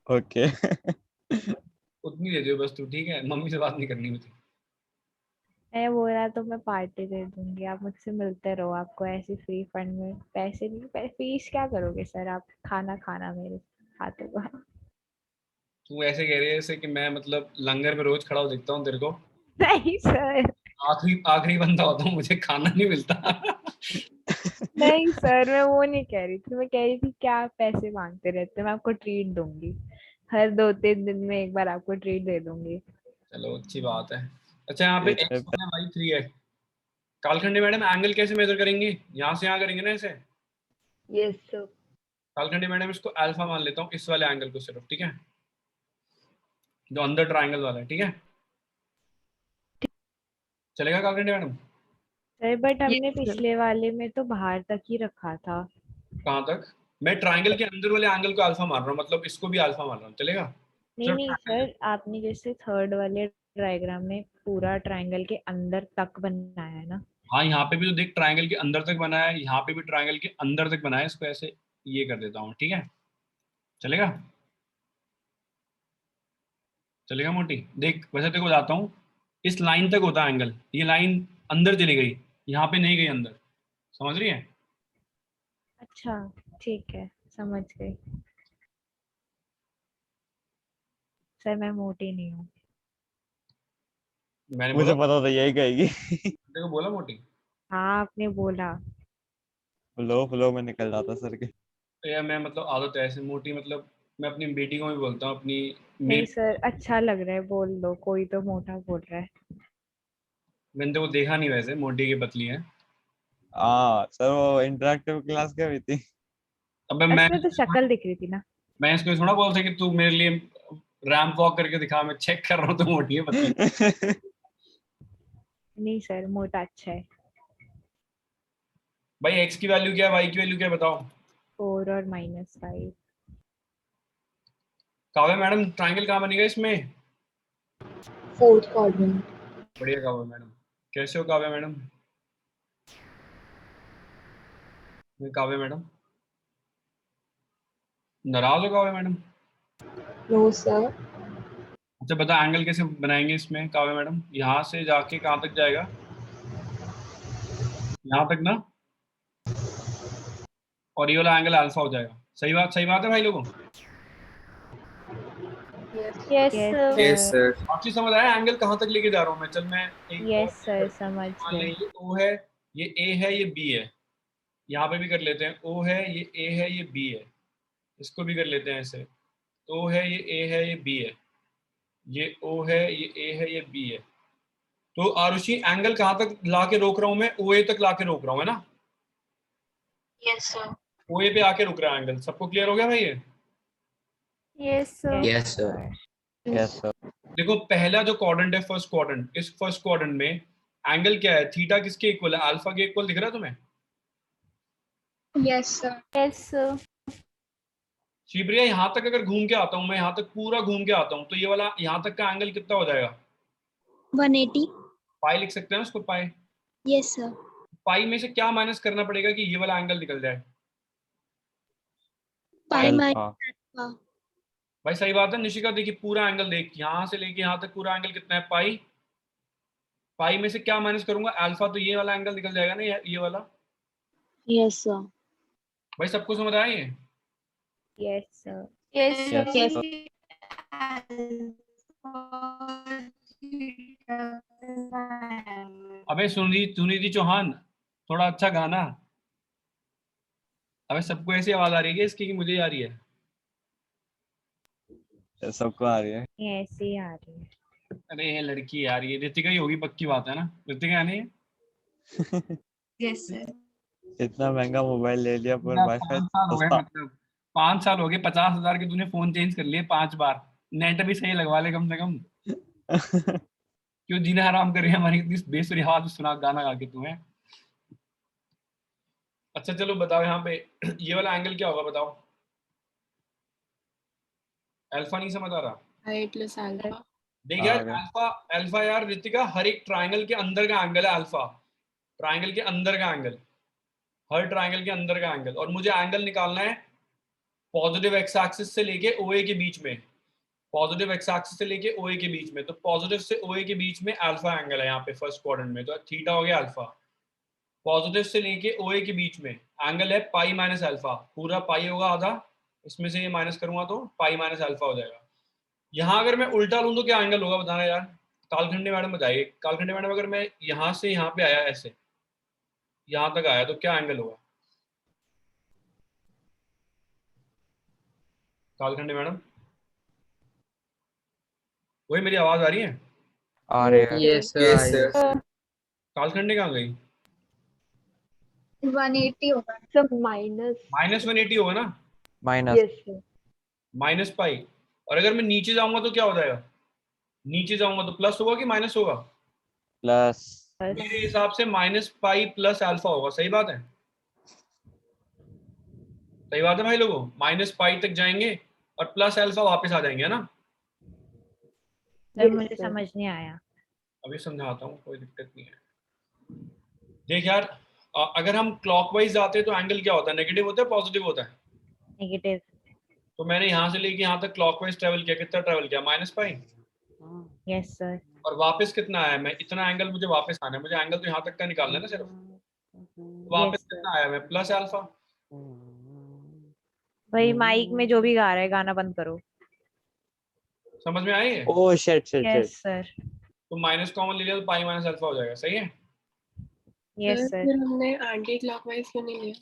ओके। उतनी दे दियो बस तू, ठीक है? मम्मी से बात नहीं करनी मुझे। मैं बोल रहा तो मैं पार्टी दे दूंगी, आप मुझसे मिलते रहो, आपको ऐसे फ्री फंड में पैसे नहीं, फीस क्या करोगे सर? आप खाना खाना मेरे हाथों का। तू ऐसे कह रही है जैसे कि मैं मतलब लंगर में रोज खड़ा हो दिखता हूँ तेरे को। नहीं सर। आखिरी आखिरी बंदा होता हूँ, मुझे खाना नहीं मिलता। नहीं सर, मैं वो नहीं कह रही थी। मैं कह रही थी क्या आप पैसे मांगते रहते हैं, मैं आपको ट्रीट दूंगी, हर 2-3 दिन में एक बार आपको ट्रीट दे दूंगी। चलो अच्छी बात है। अच्छा, यहाँ पे x1 है, y3 है। कालखंडे मैडम एंगल कैसे मेजर करेंगे? यहाँ से यहाँ करेंगे ना ऐसे? Yes sir. कालखंडे मैडम, इसको अल्फा मान लेता हूँ, इस वाले एंगल को सिर्फ, ठीक है? जो अंदर ट्राइंगल वाला है, ठीक है? चलेगा कालखंडे मैडम? सर बट हमने पिछले वाले में तो बाहर तक ही रखा था। कहाँ तक? मैं ट्राइंगल के अंदर वाले एंगल को अल्फा मार रहा हूँ, मतलब इसको भी अल्फा मार रहा हूँ, चलेगा? नहीं सिर्फ नहीं सर, आपने जैसे थर्ड वाले डायग्राम में पूरा ट्राइंगल के अंदर तक बनाया है ना। हाँ, यहाँ पे भी तो देख ट्राइंगल के अंदर तक बनाया है, यहाँ पे भी ट्राइंगल के अंदर तक बनाया है, इसको ऐसे ये कर देता हूँ, ठीक है? चलेगा? चलेगा मोटी? देख वैसे तेरे को बताता हूँ, इस लाइन तक होता है एंगल, ये लाइन अंदर चली गई, यहाँ पे नहीं गई अंदर, समझ रही है? अच्छा ठीक है, समझ गई। सर मैं मोटी नहीं हूँ। मैंने मुझे बोला, पता था यही कहेगी। तेरे को बोला मोटी? हाँ आपने बोला। फ्लो में निकल जाता सर के। तो यार मैं मतलब आदत है ऐसे मोटी, मतलब मैं अपनी बेटी को भी बोलता हूँ, अपनी नहीं मेरी, सर अच्छा लग रहा है, बोल लो, कोई तो मोटा बोल रहा है। मैंने तो वो देखा नहीं वैसे, मोटी की पतली है। हाँ सर, वो इंटरेक्टिव क्लास क्या हुई थी? अबे मैं उसमें तो शक्ल दिख रही थी ना। मैं इसको थोड़ा बोलता कि तू मेरे लिए रैंप वॉक करके दिखा, मैं चेक कर रहा हूँ तो मोटी है पतली। नहीं सर मोटा अच्छा है। भाई एक्स की वैल्यू क्या है, वाई की वैल्यू क्या है बताओ? 4 और -5। काव्या मैडम ट्राइंगल कहाँ बनेगा इसमें? Fourth quadrant. बढ़िया काव्या मैडम, कैसे हो काव्या मैडम? काव्या मैडम नाराज हो काव्या मैडम? No sir. अच्छा बता एंगल कैसे बनाएंगे इसमें काव्या मैडम? यहाँ से जाके कहाँ तक जाएगा? यहाँ तक ना, और ये वाला एंगल अल्फा हो जाएगा। सही बात है भाई लोगों? Yes Yes, sir. sir. आपकी समझ आया एंगल कहाँ तक लेके जा रहा हूँ मैं? चल मैं एक यस और सर समझ मान लें, गए। ये O है, ये A है, ये B है, यहाँ पे भी कर लेते हैं, O है, ये A है, ये B है, इसको भी कर लेते हैं ऐसे, O है, ये A है, ये B है, ये O है, ये A है, ये B है। तो आरुषि एंगल कहाँ तक ला के रोक रहा हूँ मैं? OA तक ला के रोक रहा हूँ, है ना? Yes, sir. OA पे आके रुक रहा है एंगल। सबको क्लियर हो गया भाई ये? Yes sir. Yes sir. Yes sir. देखो पहला जो क्वाड्रेंट है फर्स्ट क्वाड्रेंट, इस फर्स्ट क्वाड्रेंट में एंगल क्या है? थीटा किसके इक्वल है? अल्फा के इक्वल दिख रहा है तुम्हें? Yes, sir. Yes sir. Shivpriya यहाँ तक अगर घूम के आता हूँ मैं, यहाँ तक पूरा घूम के आता हूँ, तो ये वाला यहाँ तक का एंगल कितना हो जाएगा? 180. पाई लिख सकते हैं उसको, पाई। Yes, sir. पाई में से क्या माइनस करना पड़ेगा कि ये वाला एंगल निकल जाए? Pi minus alpha. alpha. भाई सही बात है निशिका, देखिए पूरा एंगल देख, यहाँ से लेके यहाँ तक पूरा एंगल कितना है? पाई। पाई में से क्या माइनस करूंगा? अल्फा, तो ये वाला एंगल निकल जाएगा ना, ये वाला। Yes, sir. भाई सबको समझ आया ये? Yes sir. Yes sir. अबे सुनिधि चौहान, थोड़ा अच्छा गाना। अबे सबको ऐसी आवाज आ रही है इसकी कि मुझे आ रही है? सबको आ रही है। ऐसे ही आ रही है। अरे ये लड़की आ रही है, ऋतिका ही होगी पक्की बात है ना? ऋतिका है नहीं? Yes, sir. इतना महंगा मोबाइल ले लिया पर मेरा वाईफाई 5 साल हो गए, सस्ता। मतलब 5 साल हो गए, 50,000 के तूने फोन चेंज कर लिए 5 बार। नेट भी सही लगवा ले कम से कम। क्यों जीना हराम कर रही है हमारी इतनी बेसुरी आवाज सुना गाना गा के तुम्हें? अच्छा चलो बताओ यहाँ पे ये वाला एंगल क्या होगा बताओ? अल्फा नहीं समझ आ रहा? I plus alpha. देख यार, आ गया। अल्फा अल्फा यार ऋतिका, हर एक ट्राइंगल के अंदर का एंगल है अल्फा। ट्राइंगल के अंदर का एंगल, हर ट्राइंगल के अंदर का एंगल। और मुझे एंगल निकालना है पॉजिटिव एक्स एक्सिस से लेके ओए के बीच में, पॉजिटिव एक्स एक्सिस से लेके ओए के बीच में। तो पॉजिटिव से ओए के बीच में अल्फा एंगल है यहाँ पे फर्स्ट क्वाड्रेंट में, तो थीटा हो गया अल्फा। पॉजिटिव से लेके ओए के बीच में एंगल है पाई माइनस अल्फा, पूरा पाई होगा आधा, इसमें से ये माइनस करूंगा तो पाई माइनस अल्फा हो जाएगा। यहाँ अगर मैं उल्टा लूँ तो क्या एंगल होगा बताना यार? कालखंडे मैडम बताइए। कालखंडे मैडम अगर मैं यहाँ से यहाँ पे आया, ऐसे यहाँ तक आया, तो क्या एंगल होगा? कालखंडे मैडम, वही मेरी आवाज आ रही है? आ रही है। Yes, sir. Yes, sir. कालखंडे कहाँ गई? 180 होगा. सब माइनस. -180 होगा ना? Minus. Yes sir. Minus pi. और अगर मैं नीचे जाऊंगा तो क्या हो जाएगा? नीचे जाऊंगा तो प्लस होगा कि माइनस होगा? प्लस। मेरे हिसाब से माइनस पाई प्लस अल्फा होगा, सही बात है? सही बात है भाई लोगों, माइनस पाई तक जाएंगे और प्लस अल्फा वापस आ जाएंगे, है ना? सर मुझे समझ नहीं आया। अभी समझाता हूँ, कोई दिक्कत नहीं है। देख यार, अगर हम क्लॉकवाइज जाते हैं तो एंगल क्या होता है, नेगेटिव होता है पॉजिटिव होता है? नेगेटिव। तो मैंने यहाँ से लेके यहाँ तक क्लॉकवाइज ट्रेवल किया, कितना ट्रेवल किया? Minus pi. Yes sir. और वापस कितना आया? मैं इतना एंगल मुझे वापस आना है, मुझे एंगल तो यहाँ तक का निकालना है ना सिर्फ। वापस Yes, sir. कितना आया? मैं प्लस अल्फा। भाई माइक में जो भी गा रहा है गाना बंद करो। समझ में आई है? Oh shit shit yes shit. Sir. तो माइनस कॉमन ले लिया तो पाई माइनस अल्फा हो जाएगा, सही है? Yes sir. फिर हमने एंटी क्लॉकवाइज क्यों नहीं लिया?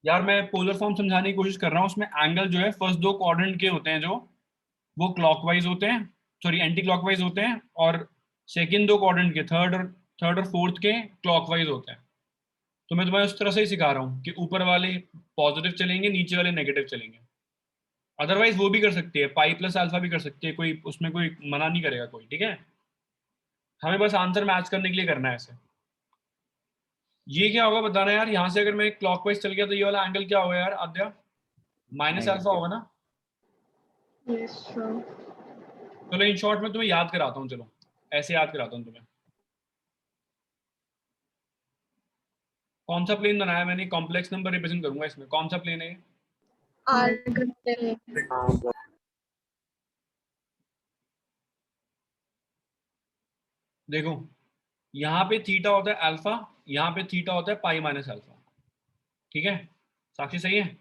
यार मैं पोलर फॉर्म समझाने की कोशिश कर रहा हूँ, उसमें एंगल जो है फर्स्ट दो क्वाड्रेंट के होते हैं जो, वो क्लॉकवाइज होते हैं, सॉरी एंटी क्लॉकवाइज होते हैं, और सेकंड दो क्वाड्रेंट के, थर्ड और फोर्थ के क्लॉकवाइज होते हैं। तो मैं तुम्हें उस तरह से ही सिखा रहा हूँ कि ऊपर वाले पॉजिटिव चलेंगे, नीचे वाले नेगेटिव चलेंगे। अदरवाइज वो भी कर सकती है, पाई प्लस अल्फा भी कर सकती है, कोई उसमें कोई मना नहीं करेगा कोई, ठीक है? हमें बस आंसर मैच करने के लिए करना है ऐसे। ये क्या होगा बताना यार, यहाँ से अगर मैं क्लॉकवाइज चल गया तो ये वाला एंगल क्या होगा यार आद्या? माइनस अल्फा होगा ना? Yes sir. चलो इन शॉर्ट में तुम्हें याद कराता हूँ, चलो ऐसे याद कराता हूँ तुम्हें। कौन सा प्लेन बनाया मैंने? कॉम्प्लेक्स नंबर रिप्रेजेंट करूंगा इसमें, कौन सा प्लेन है ये? देखो यहाँ पे थीटा होता है अल्फा, यहाँ पे थीटा होता है पाई माइनस अल्फा, ठीक है? साक्षी सही है?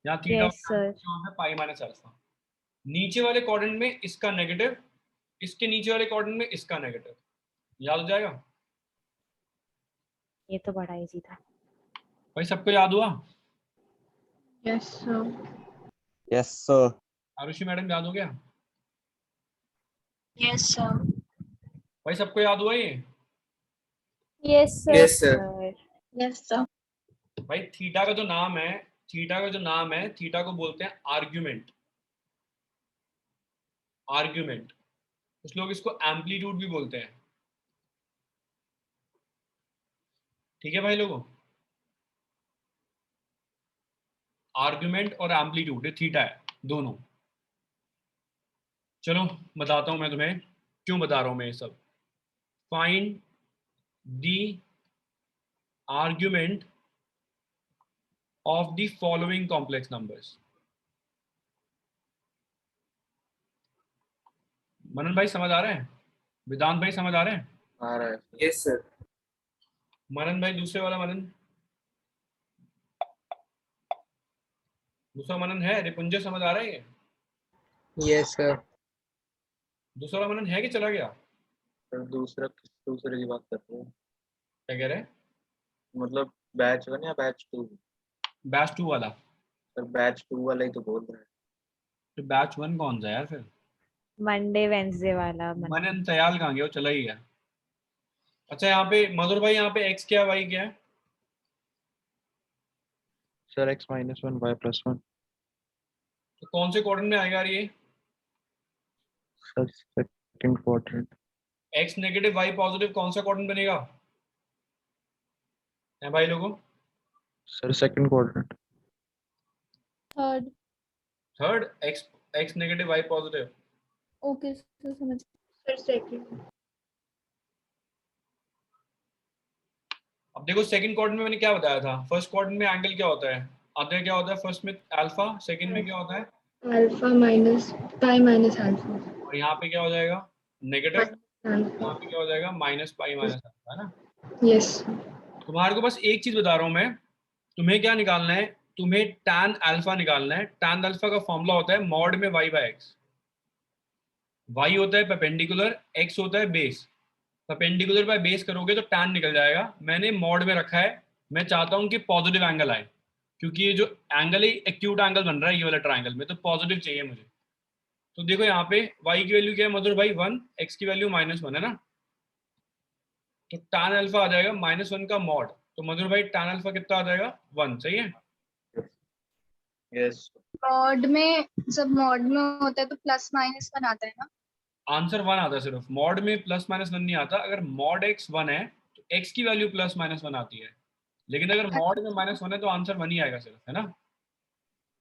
यहाँ थीटा यस सर। होता है पाई माइनस अल्फा। नीचे वाले क्वाड्रेंट में इसका नेगेटिव, इसके नीचे वाले क्वाड्रेंट में इसका नेगेटिव, याद हो जाएगा? ये तो बड़ा इजी था। भाई सबको याद हुआ? Yes sir. Yes sir. Arushi madam याद हो गया? Yes, sir. भाई सबको याद हुआ ये? Yes sir. Yes, sir. Yes, sir. भाई थीटा का जो नाम है, थीटा का जो नाम है, थीटा को बोलते हैं आर्ग्यूमेंट। आर्ग्यूमेंट, कुछ लोग इसको एम्पलीट्यूड भी बोलते हैं, ठीक है भाई लोगों? आर्ग्यूमेंट और एम्पलीट्यूड ये थीटा है दोनों। चलो बताता हूं मैं तुम्हें क्यों बता रहा हूं मैं ये सब। Find the argument of the following complex numbers. Manan भाई समझ आ रहा है? वेदांत भाई समझ आ रहे हैं? आ रहा है। Yes, sir. मनन भाई दूसरे वाला मनन, दूसरा मनन है? रिपुंजय समझ आ रहा है ये? Yes sir. दूसरा मनन है कि चला गया? सर दूसरे की बात कर रहे हैं, क्या कह रहे हैं? मतलब बैच 1 या बैच 2? बैच 2 वाला। सर बैच 2 वाला ही तो बोल रहा है। तो बैच 1 कौन सा यार फिर? मंडे वेंसडे वाला मनन तयाल कहाँ गया? वो चला ही गया। अच्छा यहाँ पे मधुर भाई, यहाँ पे x क्या है y क्या है? Sir x -1 y +1। तो कौन से क्वाड्रेंट में आएगा यार ये? Sir second quadrant. x negative y positive कौन सा क्वाड्रेंट बनेगा है भाई लोगों? Sir second quadrant. Third. Third. x negative y positive. Okay sir समझ। Sir, second. अब देखो सेकंड क्वाड्रेंट में मैंने क्या बताया था, फर्स्ट क्वाड्रेंट में एंगल क्या होता है आधा, क्या होता है फर्स्ट में? अल्फा। सेकंड में क्या होता है? Alpha minus pi minus alpha. और यहाँ पे क्या हो जाएगा? नेगेटिव। यहाँ Alpha. पे क्या हो जाएगा? माइनस पाई माइनस अल्फा, है ना? Yes. तुम्हारे को बस एक चीज बता रहा हूँ मैं, तुम्हें क्या निकालना है? तुम्हें tan अल्फा निकालना है। tan अल्फा का फॉर्मूला होता है मॉड में y बाय x। y होता है परपेंडिकुलर, x होता है बेस। परपेंडिकुलर बाय बेस करोगे तो tan निकल जाएगा। मैंने मॉड में रखा है, मैं चाहता हूं कि पॉजिटिव एंगल आए, क्योंकि ये जो एंगल है एक्यूट एंगल बन रहा है ये वाला ट्रायंगल में, तो पॉजिटिव चाहिए मुझे। तो देखो यहाँ पे y की वैल्यू क्या है मधुर भाई? 1, x की वैल्यू -1 है ना? तो tan अल्फा आ जाएगा -1 का मॉड। तो मधुर भाई tan अल्फा कितना आ जाएगा? 1, सही है? यस। मॉड में जब मॉड में होता है तो प्लस माइनस बनाता है ना? आंसर 1 आता है सिर्फ, मॉड में प्लस माइनस 1 नहीं आता। अगर मॉड x 1 है तो x की वैल्यू प्लस माइनस 1 आती है, लेकिन अगर मॉड में माइनस 1 है तो आंसर 1 ही आएगा सिर्फ, है ना।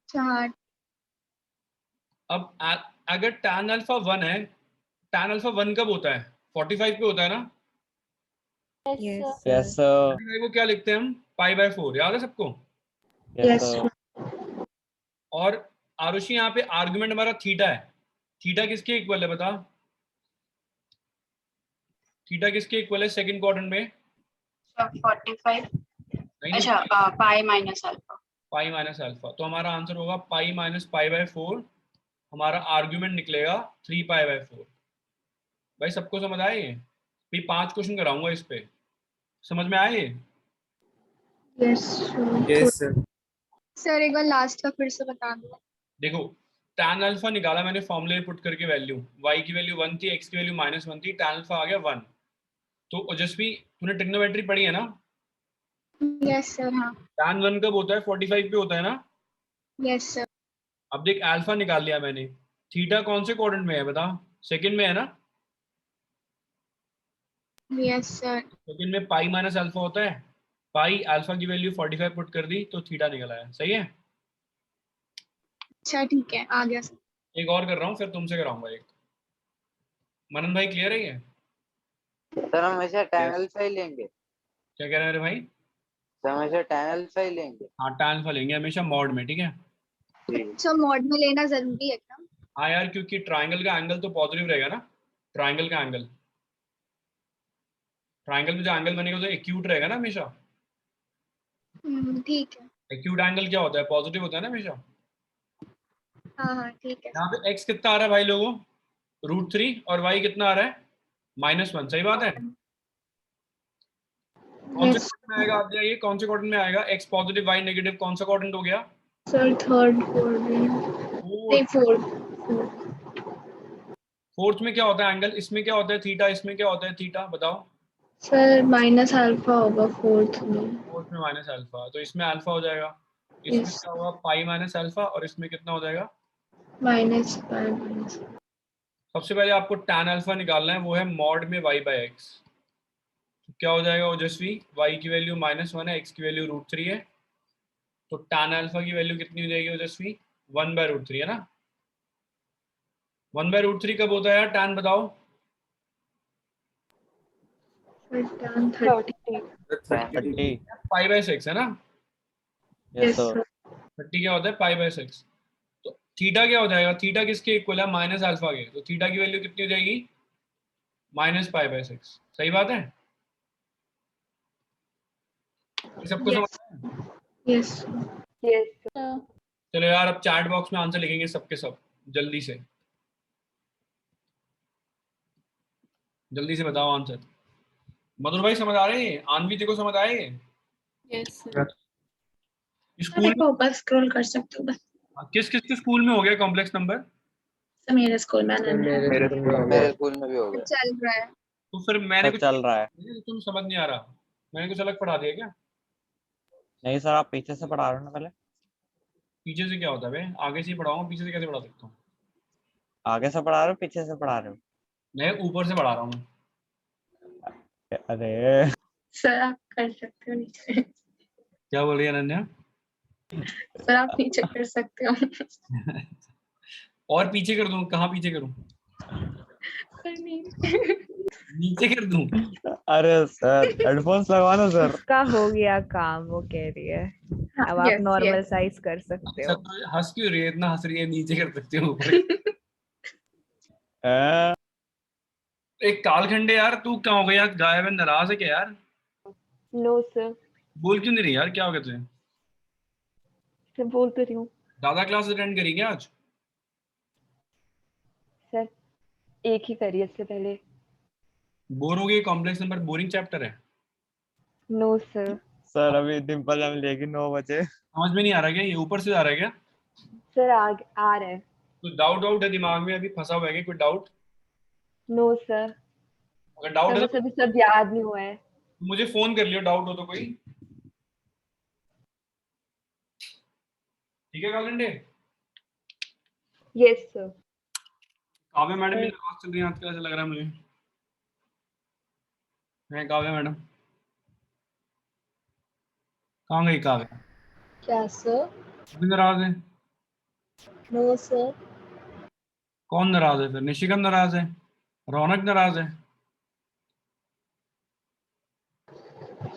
हाँ अब अगर tan अल्फा 1 है, tan अल्फा 1 कब होता है? 45 पे होता है ना। Yes yes sir. सर। 45 को क्या लिखते हैं हम? π/4, याद है सबको। Yes Yes, sir. और आरुषि यहाँ पे आर्गुमेंट हमारा थीटा है। थीटा किसके इक्वल है बता? थीटा किसके इक्वल है सेकंड क्वाड्रेंट में? 45. नहीं, अच्छा पाई माइनस अल्फा. पाई माइनस अल्फा। तो हमारा आंसर होगा पाई माइनस π/4। हमारा आर्ग्यूमेंट निकलेगा 3π/4। भाई सबको समझ आए ये? भी 5 क्वेश्चन कराऊंगा इस पे, समझ में आए ये? Yes. Yes sir. सर एक बार लास्ट का फिर से बता दो। देखो tan अल्फा निकाला मैंने फॉर्मूले में पुट करके, वैल्यू y की वैल्यू 1 थी, x की वैल्यू -1 थी, tan अल्फा आ गया 1। तो ओजस्वी तूने ट्रिग्नोमेट्री पढ़ी है ना? Yes sir. हाँ tan 1 कब होता है? 45 पे होता है ना। Yes sir. अब देख अल्फा निकाल लिया मैंने, थीटा कौन से क्वाड्रेंट में है बता? सेकंड में है ना। Yes sir. सेकंड में पाई माइनस अल्फा होता है। पाई अल्फा की वैल्यू 45 पुट कर दी तो थीटा निकल आया, सही है। अच्छा ठीक है, आ गया सर। एक और कर रहा हूँ फिर तुमसे कराऊंगा एक। मनन भाई क्लियर है ये? सर हम हमेशा tan अल्फा ही लेंगे। क्या कह रहे हैं मेरे भाई? सर हमेशा tan अल्फा ही लेंगे। हाँ tan अल्फा लेंगे हमेशा मॉड में, ठीक है। अच्छा मॉड में लेना जरूरी है क्या? हाँ यार, क्योंकि ट्राइंगल का एंगल तो पॉजिटिव रहेगा ना। ट्राइंगल का एंगल, ट्राइंगल में जो एंगल बनेगा तो एक्यूट रहेगा ना हमेशा। ठीक है। एक्यूट एंगल क्या होता है? पॉजिटिव होता है ना हमेशा। हाँ हाँ ठीक है। यहाँ पे x कितना आ रहा है भाई लोगों? √3, और y कितना आ रहा है? -1, सही बात है। कौन से क्वाड्रेंट में आएगा आप जाइए, कौन से क्वाड्रेंट में आएगा? x पॉजिटिव y नेगेटिव, कौन सा क्वाड्रेंट हो गया? Sir, third quadrant. नहीं fourth. फोर्थ में क्या होता है एंगल? इसमें क्या होता है थीटा, इसमें क्या होता है थीटा, बताओ। Sir, minus alpha होगा fourth में. फोर्थ में माइनस अल्फा, तो इसमें अल्फा हो जाएगा। इसमें Yes. क्या होगा? पाई माइनस अल्फा, और इसमें कितना हो जाएगा? Minus pi minus. सबसे पहले आपको tan अल्फा निकालना है, वो है मॉड में y/x। तो क्या हो जाएगा ओजस्वी? y की वैल्यू -1 है, x की वैल्यू √3 है, तो tan अल्फा की वैल्यू कितनी हो जाएगी ओजस्वी? 1/√3 है ना। 1/√3 कब होता है यार tan, बताओ। Sir, tan 30. 30। π/6 है ना। Yes Yes sir. sir. 30 क्या होता है? π/6। तो थीटा क्या हो जाएगा? थीटा किसके इक्वल है? माइनस अल्फा के। तो थीटा की वैल्यू कितनी हो जाएगी? -π/6, सही बात है। ये सबको Yes. समझ में आया? Yes. Yes sir. चलो यार अब चैट बॉक्स में आंसर लिखेंगे सबके सब, जल्दी से, जल्दी से बताओ आंसर। मधुर भाई समझ आ रहे हैं? आनवी को समझ आए? Yes sir. स्कूल एक बार ऊपर scroll कर सकते हो बस. किस किस के स्कूल में हो गया कॉम्प्लेक्स नंबर? सर मेरे स्कूल में सर अनन्या है. मेरे को मेरे स्कूल में भी हो गया। चल रहा है। तो फिर मैंने सर कुछ चल रहा है। तुम समझ नहीं आ रहा, मैंने कुछ अलग पढ़ा दिया क्या? नहीं सर, आप पीछे से पढ़ा रहे हो ना पहले। पीछे से क्या होता है बे? आगे से ही पढ़ाऊंगा, पीछे से कैसे पढ़ा सकता हूँ? आगे से पढ़ा रहे हो, पीछे से पढ़ा रहे हो? मैं ऊपर से पढ़ा रहा हूँ। अरे सर आप कर सकते हो नीचे. क्या बोल रही है अनन्या? सर आप नीचे कर सकते हो. और पीछे कर दूं? कहाँ पीछे करूं? सर नहीं. नीचे कर दूं? अरे सर हेडफोन्स लगवाना सर। उसका हो गया काम, वो कह रही है। अब आप Yes, नॉर्मल yes. साइज कर सकते अच्छा हो। तो हंस क्यों रही है? इतना हंस रही है, नीचे कर सकते हो ऊपर। एक कालखंडे यार, तू क्या हो गया? गायब है, नाराज है क्या यार? No sir. बोल क्यों नहीं रही यार? क्या हो गया तुझे? सर बोल तो रही हूँ दादा क्लास अटेंड करी क्या आज? सर, एक ही करिए इससे पहले। बोर हो गई? कॉम्प्लेक्स नंबर बोरिंग चैप्टर है। No sir. सर अभी डिम्पल मैम लेगी 9 बजे। समझ में नहीं आ रहा क्या? ये ऊपर से आ रहा है क्या? सर आ रहा है। कुछ डाउट डाउट है दिमाग में? अभी फंसा हुआ है क्या कोई डाउट? No sir. अगर डाउट सर है बस तो अभी सब याद नहीं हुआ है। मुझे फोन कर लियो, डाउट हो तो कोई। ठीक है Kalkhande? Yes sir. Kavya madam भी क्लास चल रही है आजकल, ऐसा लग रहा है मुझे। है काव्या मैडम? कहाँ गई काव्या? क्या सर? अभी नाराज है? No sir. कौन नाराज है फिर? निशिका नाराज है? रौनक नाराज है?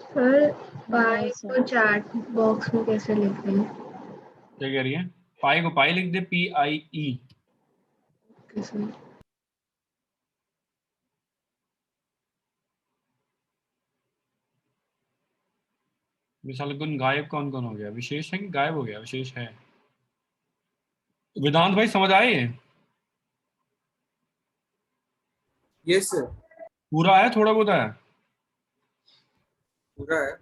सर पाई को चैट बॉक्स में कैसे लिख दें? क्या कह रही है? पाई को पाई लिख दे, PIE। सर विशाल गुण गायब कौन कौन हो गया? विशेष है कि गायब हो गया? विशेष है। वेदांत भाई समझ आए? यस सर, पूरा है थोड़ा बहुत है? पूरा है।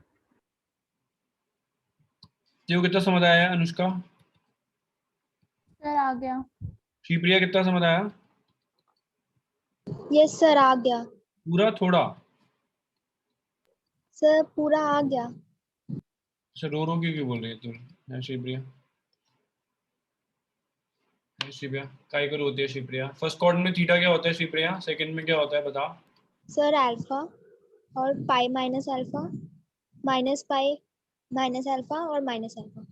क्यों, कितना समझ आया है? अनुष्का? सर आ गया। शिवप्रिया कितना समझ आया? यस सर आ गया। पूरा थोड़ा? सर पूरा आ गया। अच्छा, रो क्यों बोल रही है तू? है शिवप्रिया? है शिवप्रिया? काय को रोती है शिवप्रिया? फर्स्ट क्वाड्रेंट में थीटा क्या होता है शिवप्रिया? सेकंड में क्या होता है बता? सर अल्फा और पाई minus alpha, minus pi minus alpha और माइनस अल्फा।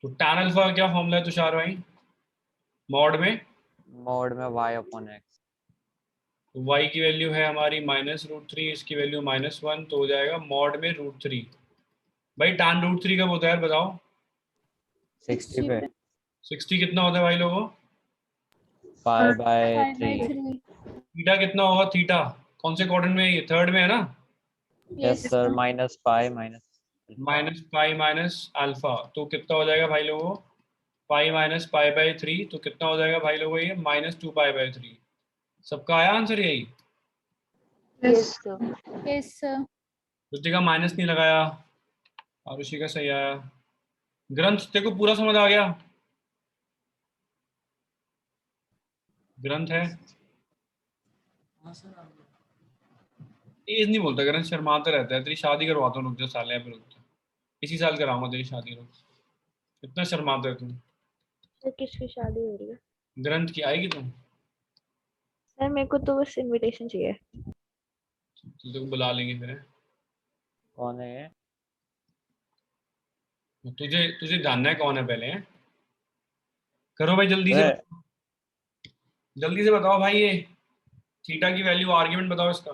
तो tan अल्फा का क्या फॉर्मूला है तुषार भाई? मॉड में y/x। y की वैल्यू है हमारी -√3, इसकी वैल्यू -1, तो हो जाएगा मॉड में √3। भाई tan √3 कब होता है बताओ? 60 पे 60 कितना होता है भाई लोगों? π/3। थीटा कितना होगा? थीटा कौन से क्वाड्रेंट में है ये? थर्ड में है ना? Yes sir, -π minus pi minus alpha, तो कितना हो जाएगा भाई लोगों? पाई माइनस π/3, तो कितना हो जाएगा भाई लोगों? ये -2π/3। सबका आया आंसर यही? Yes sir. Yes sir. Ruchika minus नहीं लगाया, और ऋषिका सही आया। ग्रंथ तेरे को पूरा समझ आ गया? ग्रंथ है? तेज नहीं बोलता ग्रंथ, शर्माता रहता है। तेरी शादी करवाता हूँ, रुक जा साले, पे रुक जा, इसी साल कराऊंगा तेरी शादी। रुक, इतना शर्माता है तू। सर किसकी शादी हो रही है? ग्रंथ की। आएगी तुम? सर मेरे को तो बस इनविटेशन चाहिए। तो तेरे को बुला लेंगे फिर। कौन है ये? तुझे तुझे जानना है कौन है पहले? है करो भाई जल्दी से, जल्दी से बताओ भाई। ये थीटा की वैल्यू, आर्ग्यूमेंट बताओ इसका।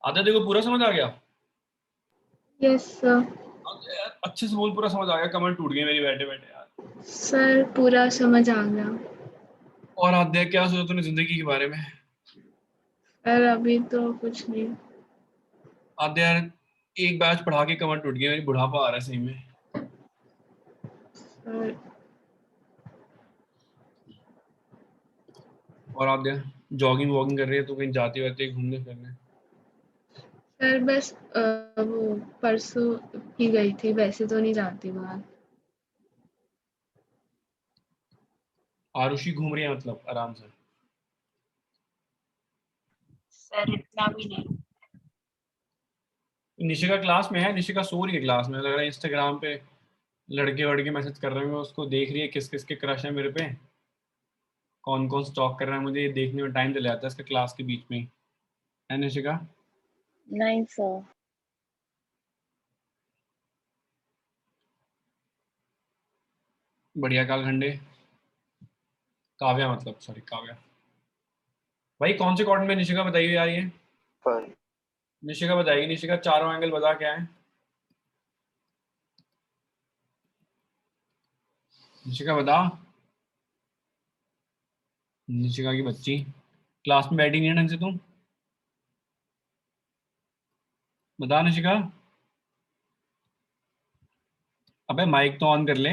आधा देखो पूरा समझ आ गया? Yes sir. अच्छे से बोल, पूरा समझ आ गया? कमेंट टूट गई मेरी बैठे बैठे यार। सर पूरा समझ आ गया। और आद्या क्या सोचा तूने जिंदगी के बारे में? सर अभी तो कुछ नहीं। आद्या यार, एक बैच पढ़ा के कमेंट टूट गई मेरी, बुढ़ापा आ रहा है सही में। सर और आद्या जॉगिंग वॉगिंग कर रही है तो कहीं जाती रहती है घूमने फिरने? सर बस वो परसों ही गई थी, वैसे तो नहीं जाती बाहर। आरुषि घूम रही है मतलब आराम से? सर इतना भी नहीं। निशिका क्लास में है? निशिका सो रही है क्लास में, लग रहा है। इंस्टाग्राम पे लड़के वड़के मैसेज कर रहे हैं, उसको देख रही है किस किस के क्रश है मेरे पे, कौन कौन स्टॉक कर रहा है मुझे। ये देखने में टाइम चला जाता है इसका क्लास के बीच में ही। है निशिका? नहीं सर। बढ़िया कालखंडे। काव्या मतलब, सॉरी काव्या। भाई कौन से क्वाड्रेंट में निशिका बताइए यार ये? निशिका बताएगी। निशिका चारों एंगल बता क्या है? निशिका बता। निशिका की बच्ची क्लास में बैठी नहीं है ढंग से तुम? बता निशिका। अबे माइक तो ऑन कर ले,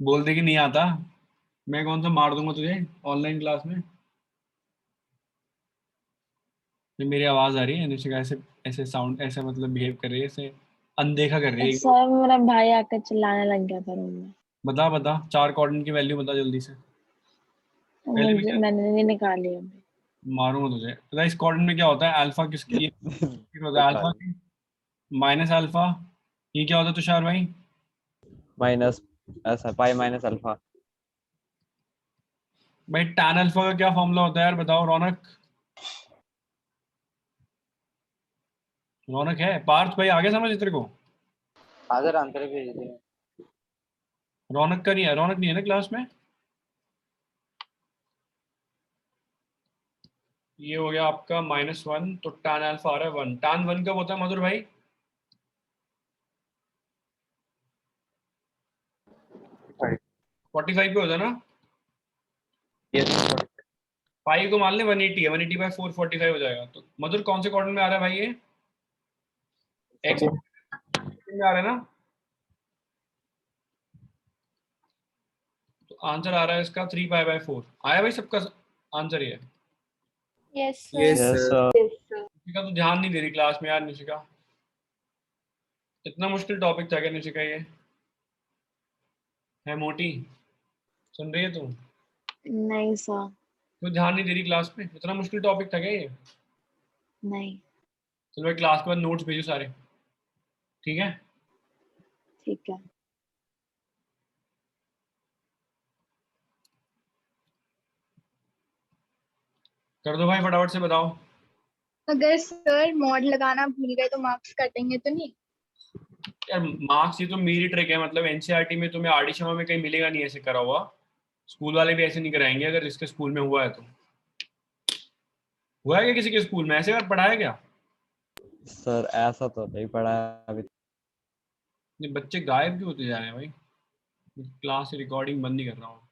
बोल दे कि नहीं आता, मैं कौन सा मार दूंगा तुझे ऑनलाइन क्लास में। ये मेरी आवाज आ रही है? निशिका ऐसे ऐसे साउंड, ऐसे मतलब बिहेव कर रही है, ऐसे अनदेखा कर रही है। सर मेरा भाई आकर चिल्लाने लग गया था रूम में। बता बता, चार कोऑर्डिनेट की वैल्यू बता जल्दी से। पहले भी मैंने नहीं निकाली अभी। मारूंगा तुझे। पता है इस कोऑर्डिनेट में क्या होता है? अल्फा किसकी होता है? Alpha minus alpha. ये क्या होता है तुषार भाई? माइनस ऐसा पाई माइनस अल्फा। भाई tan अल्फा का क्या फॉर्मूला होता है यार, बताओ रौनक। रौनक है, पार्थ भाई आगे समझ तेरे को। हाँ सर आंसर भेज दिए। रौनक का नहीं है, रौनक नहीं है ना क्लास में। ये हो गया आपका -1, तो tan अल्फा आ रहा है 1। tan 1 कब होता है मधुर भाई? 45 पे होता है ना। Yes. पाई को मान ले 180 है, 180 बाय 4 45 हो जाएगा। तो मधुर कौन से क्वाड्रेंट में आ रहा है भाई ये? एक्स में आ रहा है ना। तो आंसर आ रहा है इसका 3 पाई बाय 4। आया भाई सबका आंसर ये है। Yes Yes, sir yes sir. Sir. Nishika तो ध्यान नहीं दे रही क्लास में यार। निशिका इतना मुश्किल टॉपिक था क्या निशिका ये? है मोटी, सुन रही है तू? नहीं सर तो ध्यान नहीं दे रही क्लास में, इतना मुश्किल टॉपिक था क्या ये? नहीं चलो भाई क्लास के बाद नोट्स भेजो सारे, ठीक है। ठीक है। कर दो भाई फटाफट से, बताओ। अगर सर मॉड लगाना भूल गए तो मार्क्स कटेंगे तो नहीं? यार मार्क्स ये तो मेरी ट्रिक है, मतलब एनसीईआरटी में तुम्हें आरडी शर्मा में कहीं मिलेगा नहीं ऐसे करा हुआ। स्कूल वाले भी ऐसे नहीं कराएंगे, अगर जिसके स्कूल में हुआ है तो। हुआ है क्या किसी के स्कूल में ऐसे यार, पढ़ाया क्या? सर ऐसा तो नहीं पढ़ा है अभी। ये बच्चे गायब क्यों होते जा रहे हैं भाई? क्लास से रिकॉर्डिंग बंद नहीं कर रहा हूँ।